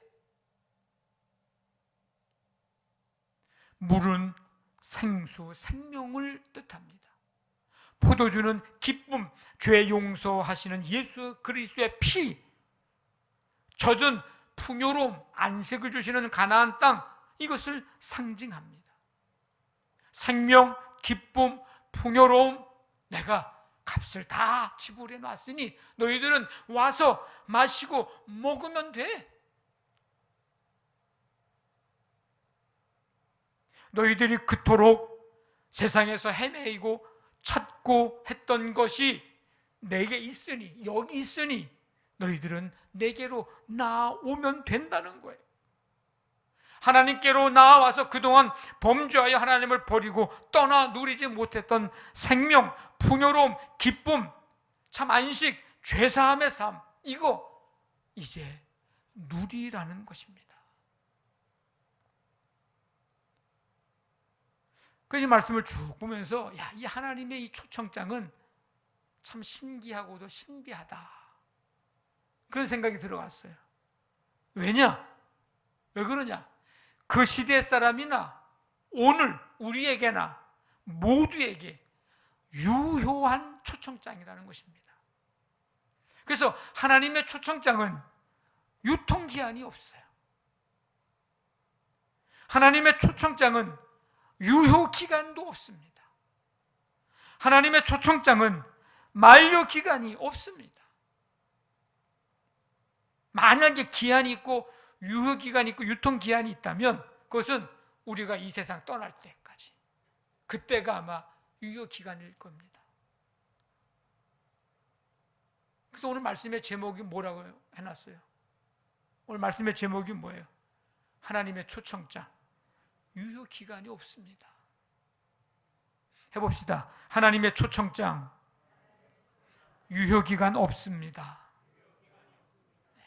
물은 생수, 생명을 뜻합니다. 포도주는 기쁨, 죄 용서하시는 예수 그리스도의 피, 젖은 풍요로움, 안식을 주시는 가나안 땅, 이것을 상징합니다. 생명, 기쁨, 풍요로움, 내가 값을 다 지불해 놨으니 너희들은 와서 마시고 먹으면 돼. 너희들이 그토록 세상에서 헤매이고 찾고 했던 것이 내게 있으니, 여기 있으니 너희들은 내게로 나오면 된다는 거예요. 하나님께로 나와서 그동안 범죄하여 하나님을 버리고 떠나 누리지 못했던 생명, 풍요로움, 기쁨, 참 안식, 죄사함의 삶, 이거 이제 누리라는 것입니다. 그 말씀을 쭉 보면서 이 하나님의 이 초청장은 참 신기하고도 신비하다, 그런 생각이 들어갔어요. 왜냐? 왜 그러냐? 그 시대 사람이나 오늘 우리에게나 모두에게 유효한 초청장이라는 것입니다. 그래서 하나님의 초청장은 유통기한이 없어요. 하나님의 초청장은 유효기간도 없습니다. 하나님의 초청장은 만료기간이 없습니다. 만약에 기한이 있고 유효기간이 있고 유통기한이 있다면 그것은 우리가 이 세상 떠날 때까지, 그때가 아마 유효기간일 겁니다. 그래서 오늘 말씀의 제목이 뭐라고 해놨어요? 오늘 말씀의 제목이 뭐예요? 하나님의 초청장, 유효기간이 없습니다. 해봅시다. 하나님의 초청장, 유효기간 없습니다. 네,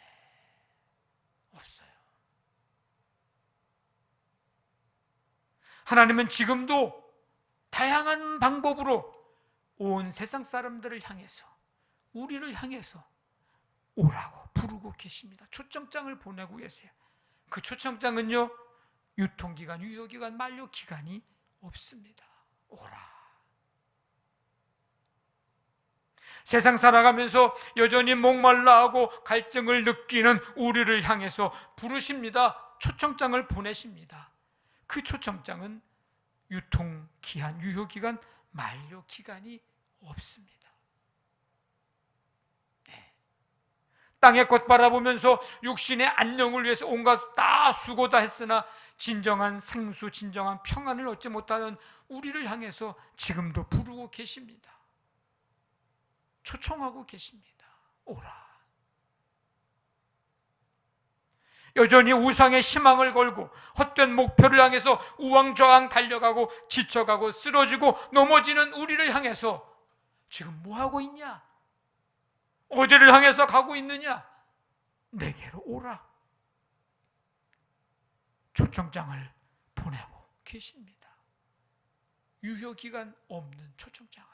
없어요. 하나님은 지금도 다양한 방법으로 온 세상 사람들을 향해서, 우리를 향해서 오라고 부르고 계십니다. 초청장을 보내고 계세요. 그 초청장은요, 유통기간, 유효기간, 만료기간이 없습니다. 오라. 세상 살아가면서 여전히 목말라하고 갈증을 느끼는 우리를 향해서 부르십니다. 초청장을 보내십니다. 그 초청장은 유통기한, 유효기간, 만료기간이 없습니다. 땅의 것 바라보면서 육신의 안녕을 위해서 온갖 다 수고 다 했으나 진정한 생수, 진정한 평안을 얻지 못하는 우리를 향해서 지금도 부르고 계십니다. 초청하고 계십니다. 오라. 여전히 우상의 희망을 걸고 헛된 목표를 향해서 우왕좌왕 달려가고 지쳐가고 쓰러지고 넘어지는 우리를 향해서 지금 뭐하고 있냐? 어디를 향해서 가고 있느냐? 내게로 오라. 초청장을 보내고 계십니다. 유효기간 없는 초청장을.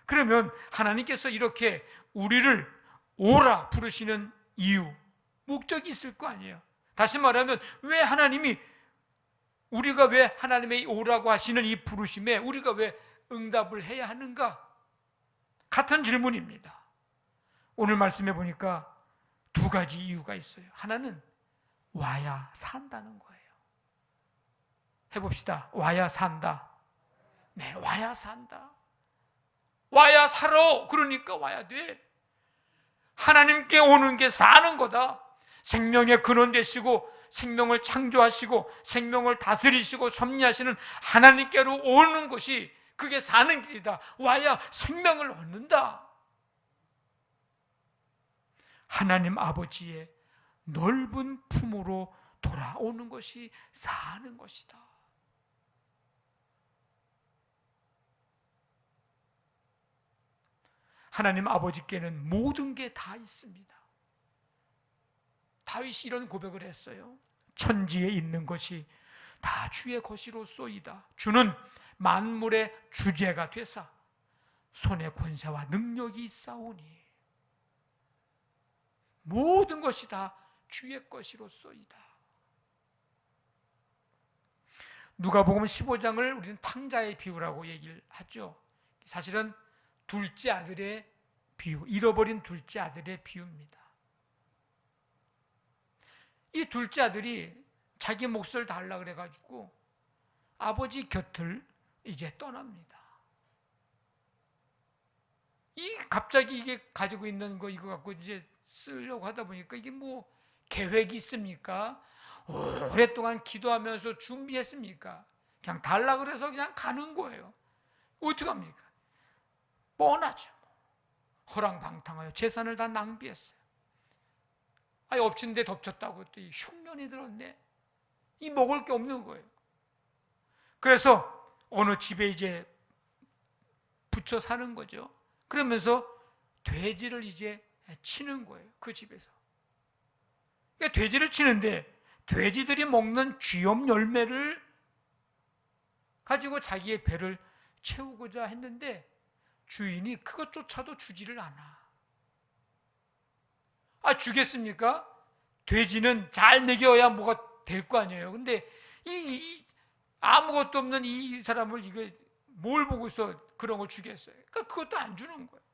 그러면 하나님께서 이렇게 우리를 오라 부르시는 이유, 목적이 있을 거 아니에요. 다시 말하면 왜 하나님이, 우리가 왜 하나님의 오라고 하시는 이 부르심에 우리가 왜 응답을 해야 하는가? 같은 질문입니다. 오늘 말씀해 보니까 두 가지 이유가 있어요. 하나는 와야 산다는 거예요. 해봅시다. 와야 산다. 네, 와야 산다. 와야 살아. 그러니까 와야 돼. 하나님께 오는 게 사는 거다. 생명의 근원 되시고 생명을 창조하시고 생명을 다스리시고 섭리하시는 하나님께로 오는 것이, 그게 사는 길이다. 와야 생명을 얻는다. 하나님 아버지의 넓은 품으로 돌아오는 것이 사는 것이다. 하나님 아버지께는 모든 게 다 있습니다. 다윗이 이런 고백을 했어요. 천지에 있는 것이 다 주의 것이로 쏘이다. 주는 만물의 주제가 되사 손의 권세와 능력이 있사오니 모든 것이 다 주의 것이로 쏘이다. 누가복음 15장을 우리는 탕자의 비유라고 얘기를 하죠. 사실은 둘째 아들의 비유, 잃어버린 둘째 아들의 비유입니다. 이 둘째 아들이 자기 몫을 달라 그래가지고 아버지 곁을 이제 떠납니다. 갑자기 이게 가지고 있는 거 이거 갖고 이제 쓰려고 하다 보니까 이게 뭐 계획이 있습니까? 오랫동안 기도하면서 준비했습니까? 그냥 달라 그래서 그냥 가는 거예요. 어떻게 합니까? 뻔하죠. 허랑방탕하여 재산을 다 낭비했어요. 아니 엎친 데 덮쳤다고 또 흉년이 들었네. 이 먹을 게 없는 거예요. 그래서 어느 집에 이제 붙여 사는 거죠. 그러면서 돼지를 이제 치는 거예요. 그 집에서. 그러니까 돼지를 치는데 돼지들이 먹는 쥐염 열매를 가지고 자기의 배를 채우고자 했는데 주인이 그것조차도 주지를 않아. 주겠습니까? 돼지는 잘 먹여야 뭐가 될 거 아니에요. 근데 이 아무것도 없는 이 사람을 이거 뭘 보고서 그런 걸 주겠어요? 그러니까 그것도 안 주는 거예요.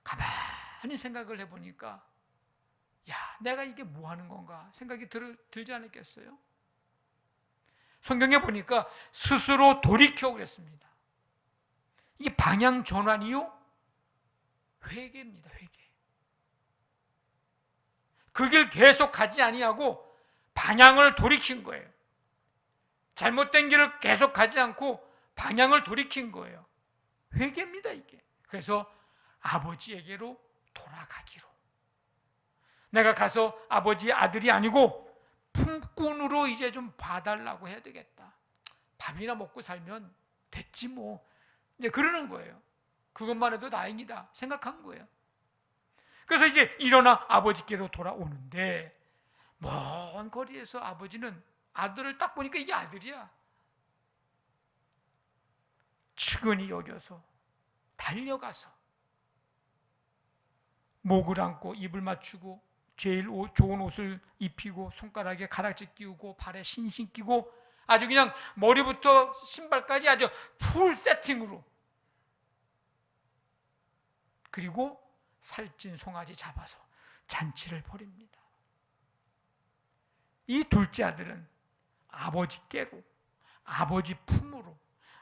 가만히 생각을 해보니까 야, 내가 이게 뭐 하는 건가 생각이 들지 않았겠어요? 성경에 보니까 스스로 돌이켜 그랬습니다. 이게 방향 전환이요? 회개입니다. 회개. 그 길 계속 가지 아니하고 방향을 돌이킨 거예요. 잘못된 길을 계속 가지 않고 방향을 돌이킨 거예요. 회개입니다, 이게. 그래서 아버지에게로 돌아가기로. 내가 가서 아버지의 아들이 아니고 품꾼으로 이제 좀 봐달라고 해야 되겠다. 밥이나 먹고 살면 됐지 뭐. 이제 그러는 거예요. 그것만 해도 다행이다 생각한 거예요. 그래서 이제 일어나 아버지께로 돌아오는데 먼 거리에서 아버지는 아들을 딱 보니까 이게 아들이야. 측은히 여겨서 달려가서 목을 안고 입을 맞추고 제일 좋은 옷을 입히고 손가락에 가락지 끼우고 발에 신신 끼고 아주 그냥 머리부터 신발까지 아주 풀 세팅으로, 그리고 살찐 송아지 잡아서 잔치를 벌입니다. 이 둘째 아들은 아버지께로, 아버지 품으로,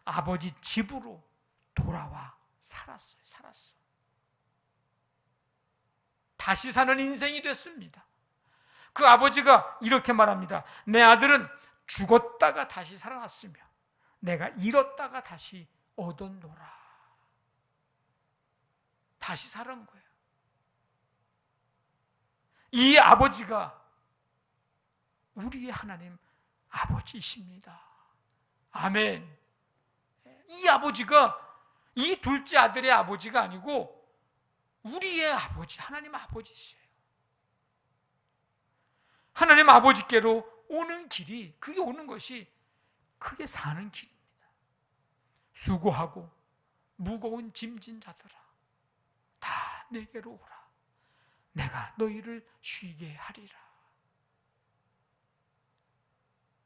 아버지 집으로 돌아와 살았어. 다시 사는 인생이 됐습니다. 그 아버지가 이렇게 말합니다. 내 아들은 죽었다가 다시 살아났으며 내가 잃었다가 다시 얻었노라. 다시 살은 거예요. 이 아버지가 우리의 하나님 아버지이십니다. 아멘. 이 아버지가 이 둘째 아들의 아버지가 아니고 우리의 아버지, 하나님 아버지시에요. 하나님 아버지께로 오는 길이, 그게 오는 것이 크게 사는 길입니다. 수고하고 무거운 짐진 자들아 다 내게로 오라. 내가 너희를 쉬게 하리라.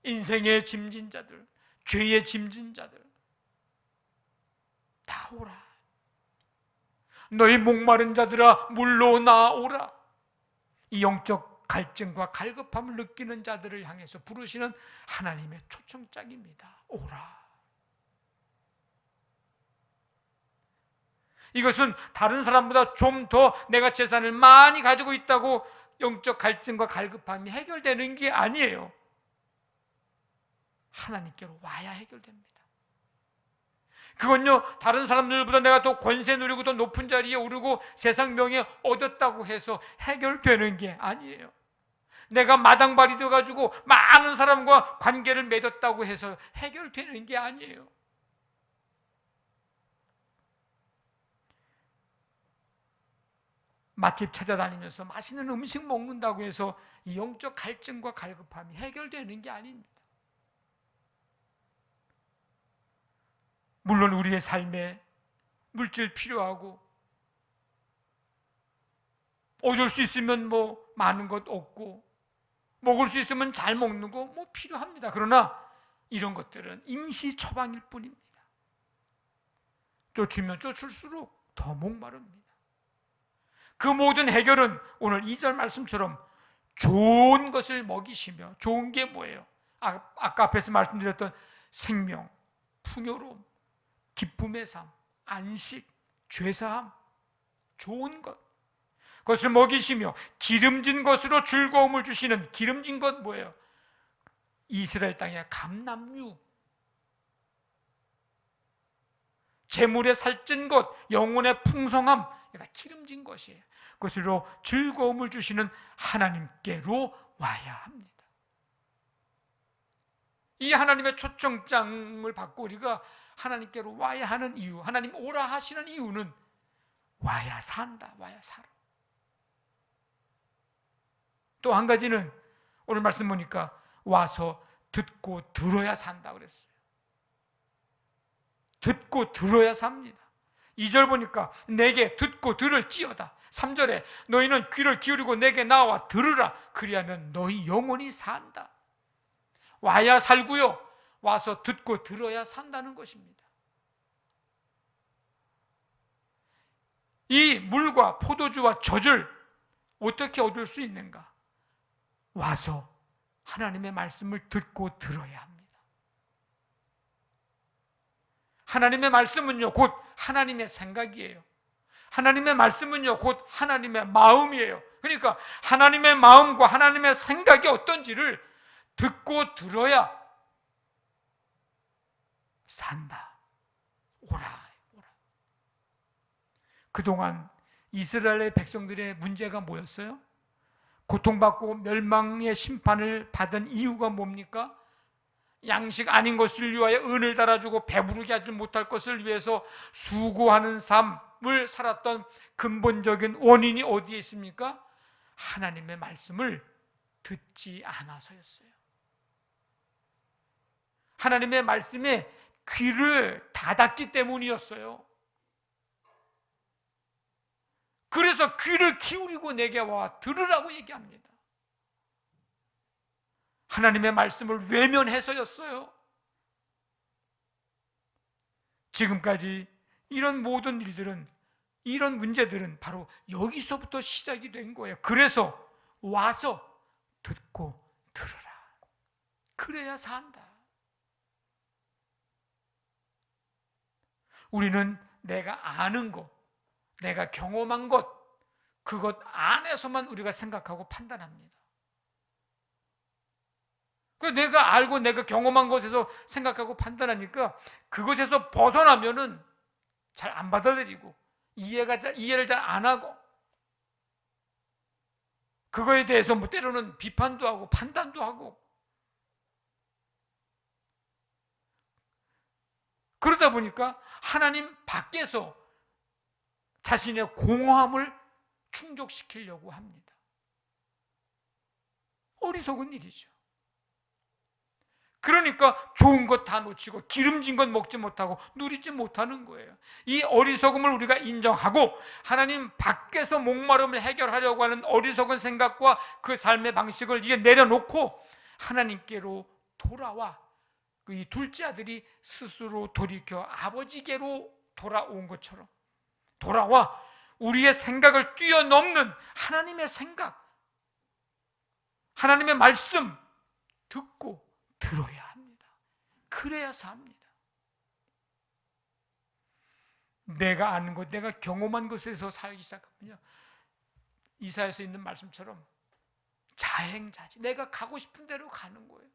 인생의 짐진 자들, 죄의 짐진 자들 다 오라. 너희 목마른 자들아 물로 나오라. 이 영적 갈증과 갈급함을 느끼는 자들을 향해서 부르시는 하나님의 초청장입니다. 오라. 이것은 다른 사람보다 좀 더 내가 재산을 많이 가지고 있다고 영적 갈증과 갈급함이 해결되는 게 아니에요. 하나님께로 와야 해결됩니다. 그건요, 다른 사람들보다 내가 더 권세 누리고 더 높은 자리에 오르고 세상 명예 얻었다고 해서 해결되는 게 아니에요. 내가 마당발이 되어가지고 많은 사람과 관계를 맺었다고 해서 해결되는 게 아니에요. 맛집 찾아다니면서 맛있는 음식 먹는다고 해서 이 영적 갈증과 갈급함이 해결되는 게 아닙니다. 물론 우리의 삶에 물질 필요하고 얻을 수 있으면 뭐 많은 것 얻고 먹을 수 있으면 잘 먹는 거 뭐 필요합니다. 그러나 이런 것들은 임시 처방일 뿐입니다. 쫓으면 쫓을수록 더 목마릅니다. 그 모든 해결은 오늘 2절 말씀처럼 좋은 것을 먹이시며, 좋은 게 뭐예요? 아까 앞에서 말씀드렸던 생명, 풍요로움, 기쁨의 삶, 안식, 죄사함, 좋은 것, 그것을 먹이시며 기름진 것으로 즐거움을 주시는, 기름진 것 뭐예요? 이스라엘 땅의 감람류, 재물의 살찐 것, 영혼의 풍성함, 그러니까 기름진 것이에요. 그것으로 즐거움을 주시는 하나님께로 와야 합니다. 이 하나님의 초청장을 받고 우리가 하나님께로 와야 하는 이유, 하나님 오라 하시는 이유는 와야 산다, 와야 살아. 또 한 가지는 오늘 말씀 보니까 와서 듣고 들어야 산다 그랬어요. 듣고 들어야 삽니다. 2절 보니까 내게 듣고 들을지어다. 3절에 너희는 귀를 기울이고 내게 나와 들으라. 그리하면 너희 영혼이 산다. 와야 살고요. 와서 듣고 들어야 산다는 것입니다. 이 물과 포도주와 젖을 어떻게 얻을 수 있는가? 와서 하나님의 말씀을 듣고 들어야 합니다. 하나님의 말씀은요, 곧 하나님의 생각이에요. 하나님의 말씀은요, 곧 하나님의 마음이에요. 그러니까 하나님의 마음과 하나님의 생각이 어떤지를 듣고 들어야 산다. 오라. 그동안 이스라엘 백성들의 문제가 뭐였어요? 고통받고 멸망의 심판을 받은 이유가 뭡니까? 양식 아닌 것을 위하여 은을 달아주고 배부르게 하지 못할 것을 위해서 수고하는 삶을 살았던 근본적인 원인이 어디에 있습니까? 하나님의 말씀을 듣지 않아서였어요. 하나님의 말씀에 귀를 닫았기 때문이었어요. 그래서 귀를 기울이고 내게 와 들으라고 얘기합니다. 하나님의 말씀을 외면해서였어요. 지금까지 이런 모든 일들은, 이런 문제들은 바로 여기서부터 시작이 된 거예요. 그래서 와서 듣고 들으라. 그래야 산다. 우리는 내가 아는 것, 내가 경험한 것, 그것 안에서만 우리가 생각하고 판단합니다. 내가 알고 내가 경험한 것에서 생각하고 판단하니까 그것에서 벗어나면은 잘 안 받아들이고 이해를 잘 안 하고 그거에 대해서 뭐 때로는 비판도 하고 판단도 하고 그러다 보니까 하나님 밖에서 자신의 공허함을 충족시키려고 합니다. 어리석은 일이죠. 그러니까 좋은 것 다 놓치고 기름진 것 먹지 못하고 누리지 못하는 거예요. 이 어리석음을 우리가 인정하고 하나님 밖에서 목마름을 해결하려고 하는 어리석은 생각과 그 삶의 방식을 이제 내려놓고 하나님께로 돌아와 이 둘째 아들이 스스로 돌이켜 아버지께로 돌아온 것처럼 돌아와 우리의 생각을 뛰어넘는 하나님의 생각, 하나님의 말씀 듣고 들어야 합니다. 그래야 삽니다. 내가 아는 것, 내가 경험한 것에서 살기 시작하면요, 이사야서 있는 말씀처럼 자행자지. 내가 가고 싶은 대로 가는 거예요.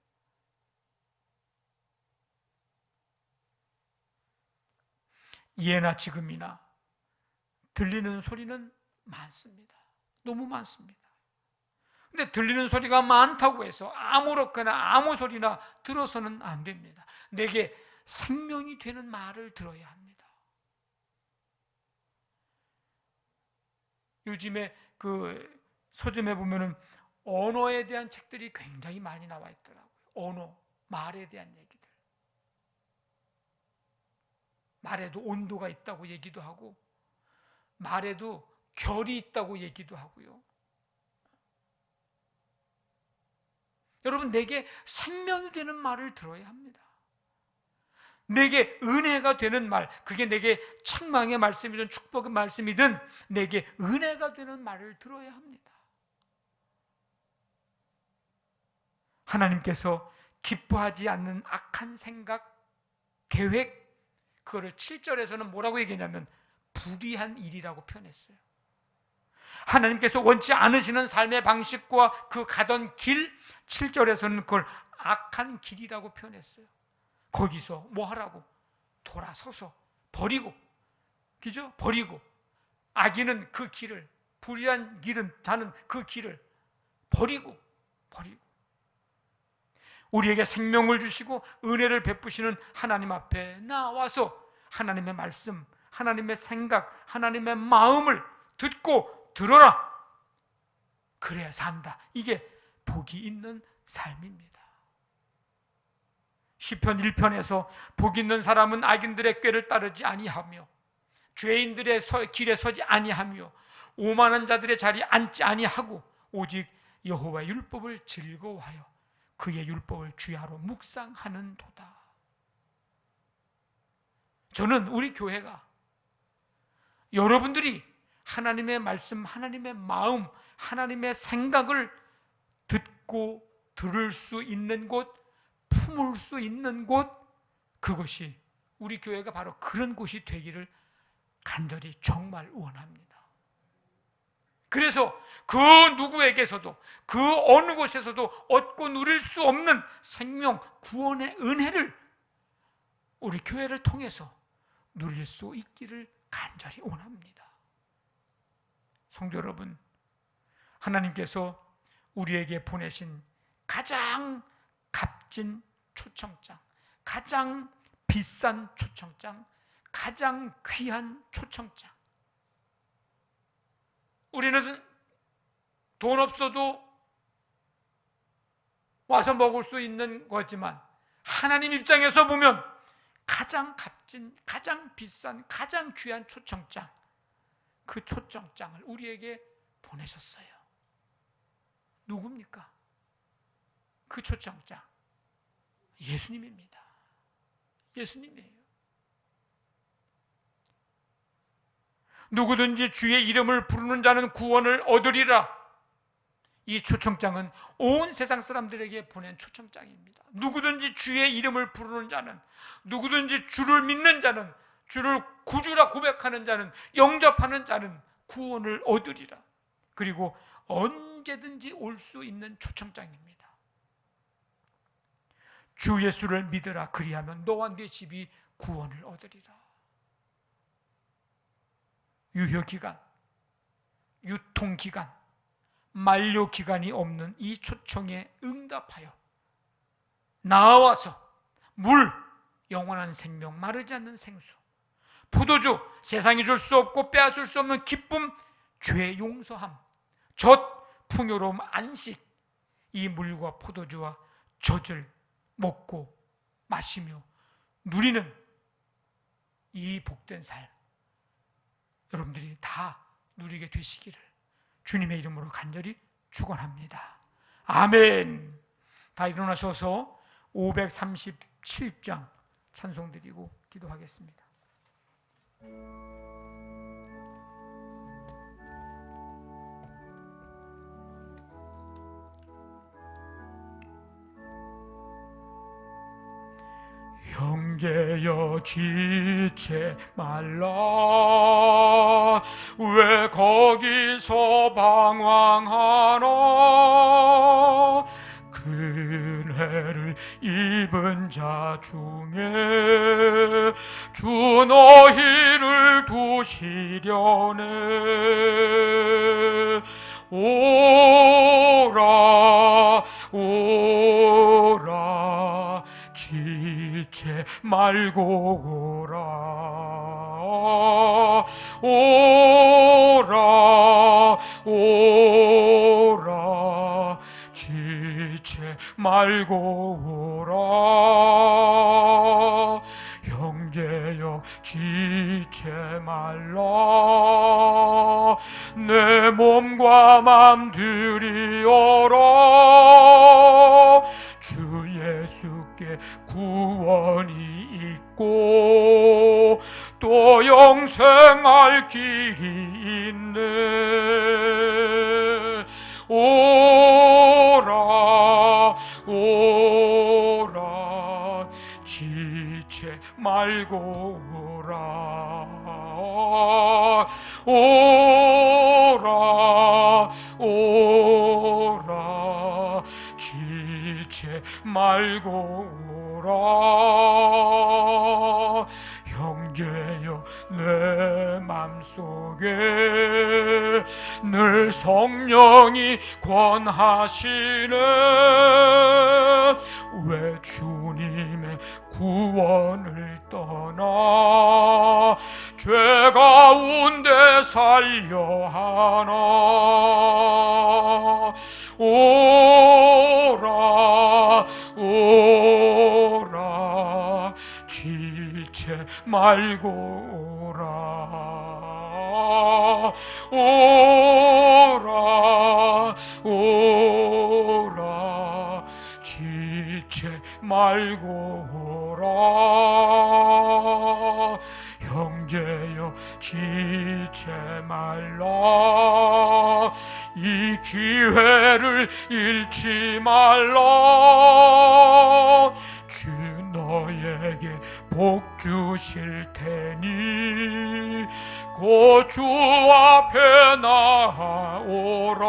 예나 지금이나 들리는 소리는 많습니다. 너무 많습니다. 근데 들리는 소리가 많다고 해서 아무렇거나 아무 소리나 들어서는 안 됩니다. 내게 생명이 되는 말을 들어야 합니다. 요즘에 그 서점에 보면은 언어에 대한 책들이 굉장히 많이 나와 있더라고요. 언어, 말에 대한 얘기들. 말에도 온도가 있다고 얘기도 하고 말에도 결이 있다고 얘기도 하고요. 여러분, 내게 생명이 되는 말을 들어야 합니다. 내게 은혜가 되는 말, 그게 내게 책망의 말씀이든 축복의 말씀이든 내게 은혜가 되는 말을 들어야 합니다. 하나님께서 기뻐하지 않는 악한 생각, 계획, 그거를 7절에서는 뭐라고 얘기했냐면 불의한 일이라고 표현했어요. 하나님께서 원치 않으시는 삶의 방식과 그 가던 길, 7절에서는 그걸 악한 길이라고 표현했어요. 거기서 뭐 하라고? 돌아서서 버리고, 그죠? 버리고 악인은 그 길을, 불의한 길은 자는 그 길을 버리고 우리에게 생명을 주시고 은혜를 베푸시는 하나님 앞에 나와서 하나님의 말씀, 하나님의 생각, 하나님의 마음을 듣고 들어라. 그래야 산다. 이게 복이 있는 삶입니다. 시편 1편에서 복 있는 사람은 악인들의 꾀를 따르지 아니하며 죄인들의 길에 서지 아니하며 오만한 자들의 자리에 앉지 아니하고 오직 여호와의 율법을 즐거워하여 그의 율법을 주야로 묵상하는도다. 저는 우리 교회가 여러분들이 하나님의 말씀, 하나님의 마음, 하나님의 생각을 듣고 들을 수 있는 곳, 품을 수 있는 곳, 그것이 우리 교회가 바로 그런 곳이 되기를 간절히 정말 원합니다. 그래서 그 누구에게서도 그 어느 곳에서도 얻고 누릴 수 없는 생명, 구원의 은혜를 우리 교회를 통해서 누릴 수 있기를 간절히 원합니다. 성도 여러분, 하나님께서 우리에게 보내신 가장 값진 초청장, 가장 비싼 초청장, 가장 귀한 초청장. 우리는 돈 없어도 와서 먹을 수 있는 거지만 하나님 입장에서 보면 가장 값진, 가장 비싼, 가장 귀한 초청장, 그 초청장을 우리에게 보내셨어요. 누굽니까? 그 초청장 예수님입니다. 예수님이에요. 누구든지 주의 이름을 부르는 자는 구원을 얻으리라. 이 초청장은 온 세상 사람들에게 보낸 초청장입니다. 누구든지 주의 이름을 부르는 자는, 누구든지 주를 믿는 자는, 주를 구주라 고백하는 자는, 영접하는 자는 구원을 얻으리라. 그리고 언제든지 올 수 있는 초청장입니다. 주 예수를 믿으라. 그리하면 너와 네 집이 구원을 얻으리라. 유효기간, 유통기간, 만료기간이 없는 이 초청에 응답하여 나와서 물, 영원한 생명, 마르지 않는 생수, 포도주, 세상이 줄 수 없고 빼앗을 수 없는 기쁨, 죄 용서함, 젖, 풍요로움, 안식, 이 물과 포도주와 젖을 먹고 마시며 누리는 이 복된 삶, 여러분들이 다 누리게 되시기를 주님의 이름으로 간절히 축원합니다. 아멘. 다 일어나셔서 537장 찬송 드리고 기도하겠습니다. 형제여 지체 말라. 왜 거기서 방황하나. 은혜를 입은 자 중에 주 너희를 두시려네. 오라 오라 지체 말고 오라. 오라 오라 지체 말고 오라. 형제여 지체 말라. 내 몸과 맘 들이어라. 주 예수께 구원이 있고 또 영생할 길이 있네. 오라 오라 지체 말고 오라. 오라 오라 지체 말고 오라. 형제여 내 맘속에 늘 성령이 권하시네. 왜 주님의 구원을 떠나 죄 가운데 살려 하나. 오라 오라 지체 말고 오라. 오라 오라 지체 말고 오라 형제여 지체 말라 이 기회를 잃지 말라 주 너에게 복 주실 테니 곧 주 앞에 나오라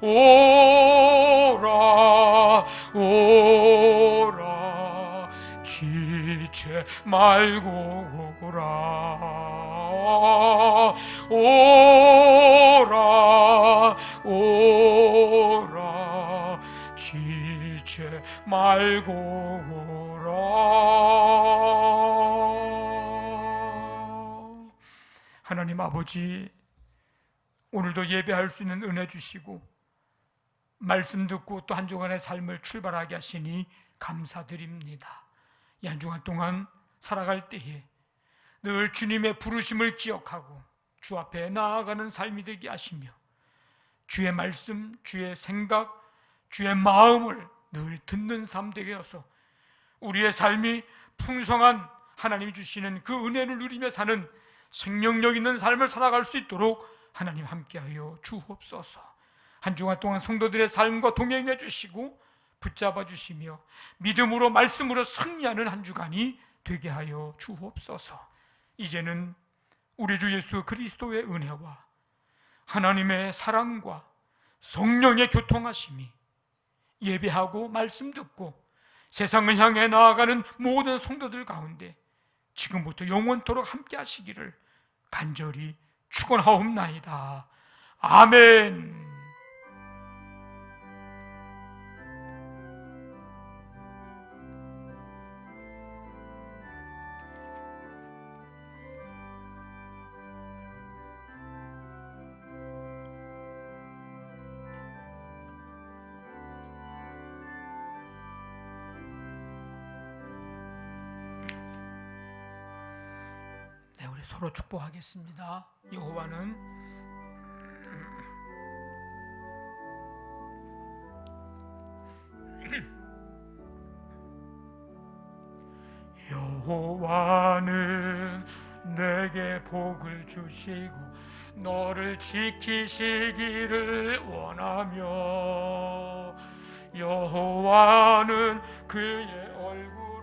오라 오라 지체 말고 오라 오라 오라 지체 말고 오라. 하나님 아버지, 오늘도 예배할 수 있는 은혜 주시고 말씀 듣고 또 한 주간의 삶을 출발하게 하시니 감사드립니다. 이 한 주간 동안 살아갈 때에 늘 주님의 부르심을 기억하고 주 앞에 나아가는 삶이 되게 하시며 주의 말씀, 주의 생각, 주의 마음을 늘 듣는 삶 되게 하소서. 우리의 삶이 풍성한 하나님이 주시는 그 은혜를 누리며 사는 생명력 있는 삶을 살아갈 수 있도록 하나님 함께하여 주옵소서. 한 주간 동안 성도들의 삶과 동행해 주시고 붙잡아 주시며 믿음으로 말씀으로 승리하는 한 주간이 되게 하여 주옵소서. 이제는 우리 주 예수 그리스도의 은혜와 하나님의 사랑과 성령의 교통하심이 예배하고 말씀 듣고 세상을 향해 나아가는 모든 성도들 가운데 지금부터 영원토록 함께 하시기를 간절히 축원하옵나이다. 아멘. 우리 서로 축복하겠습니다. 여호와는 여호와는 내게 복을 주시고 너를 지키시기를 원하며 여호와는 그의 얼굴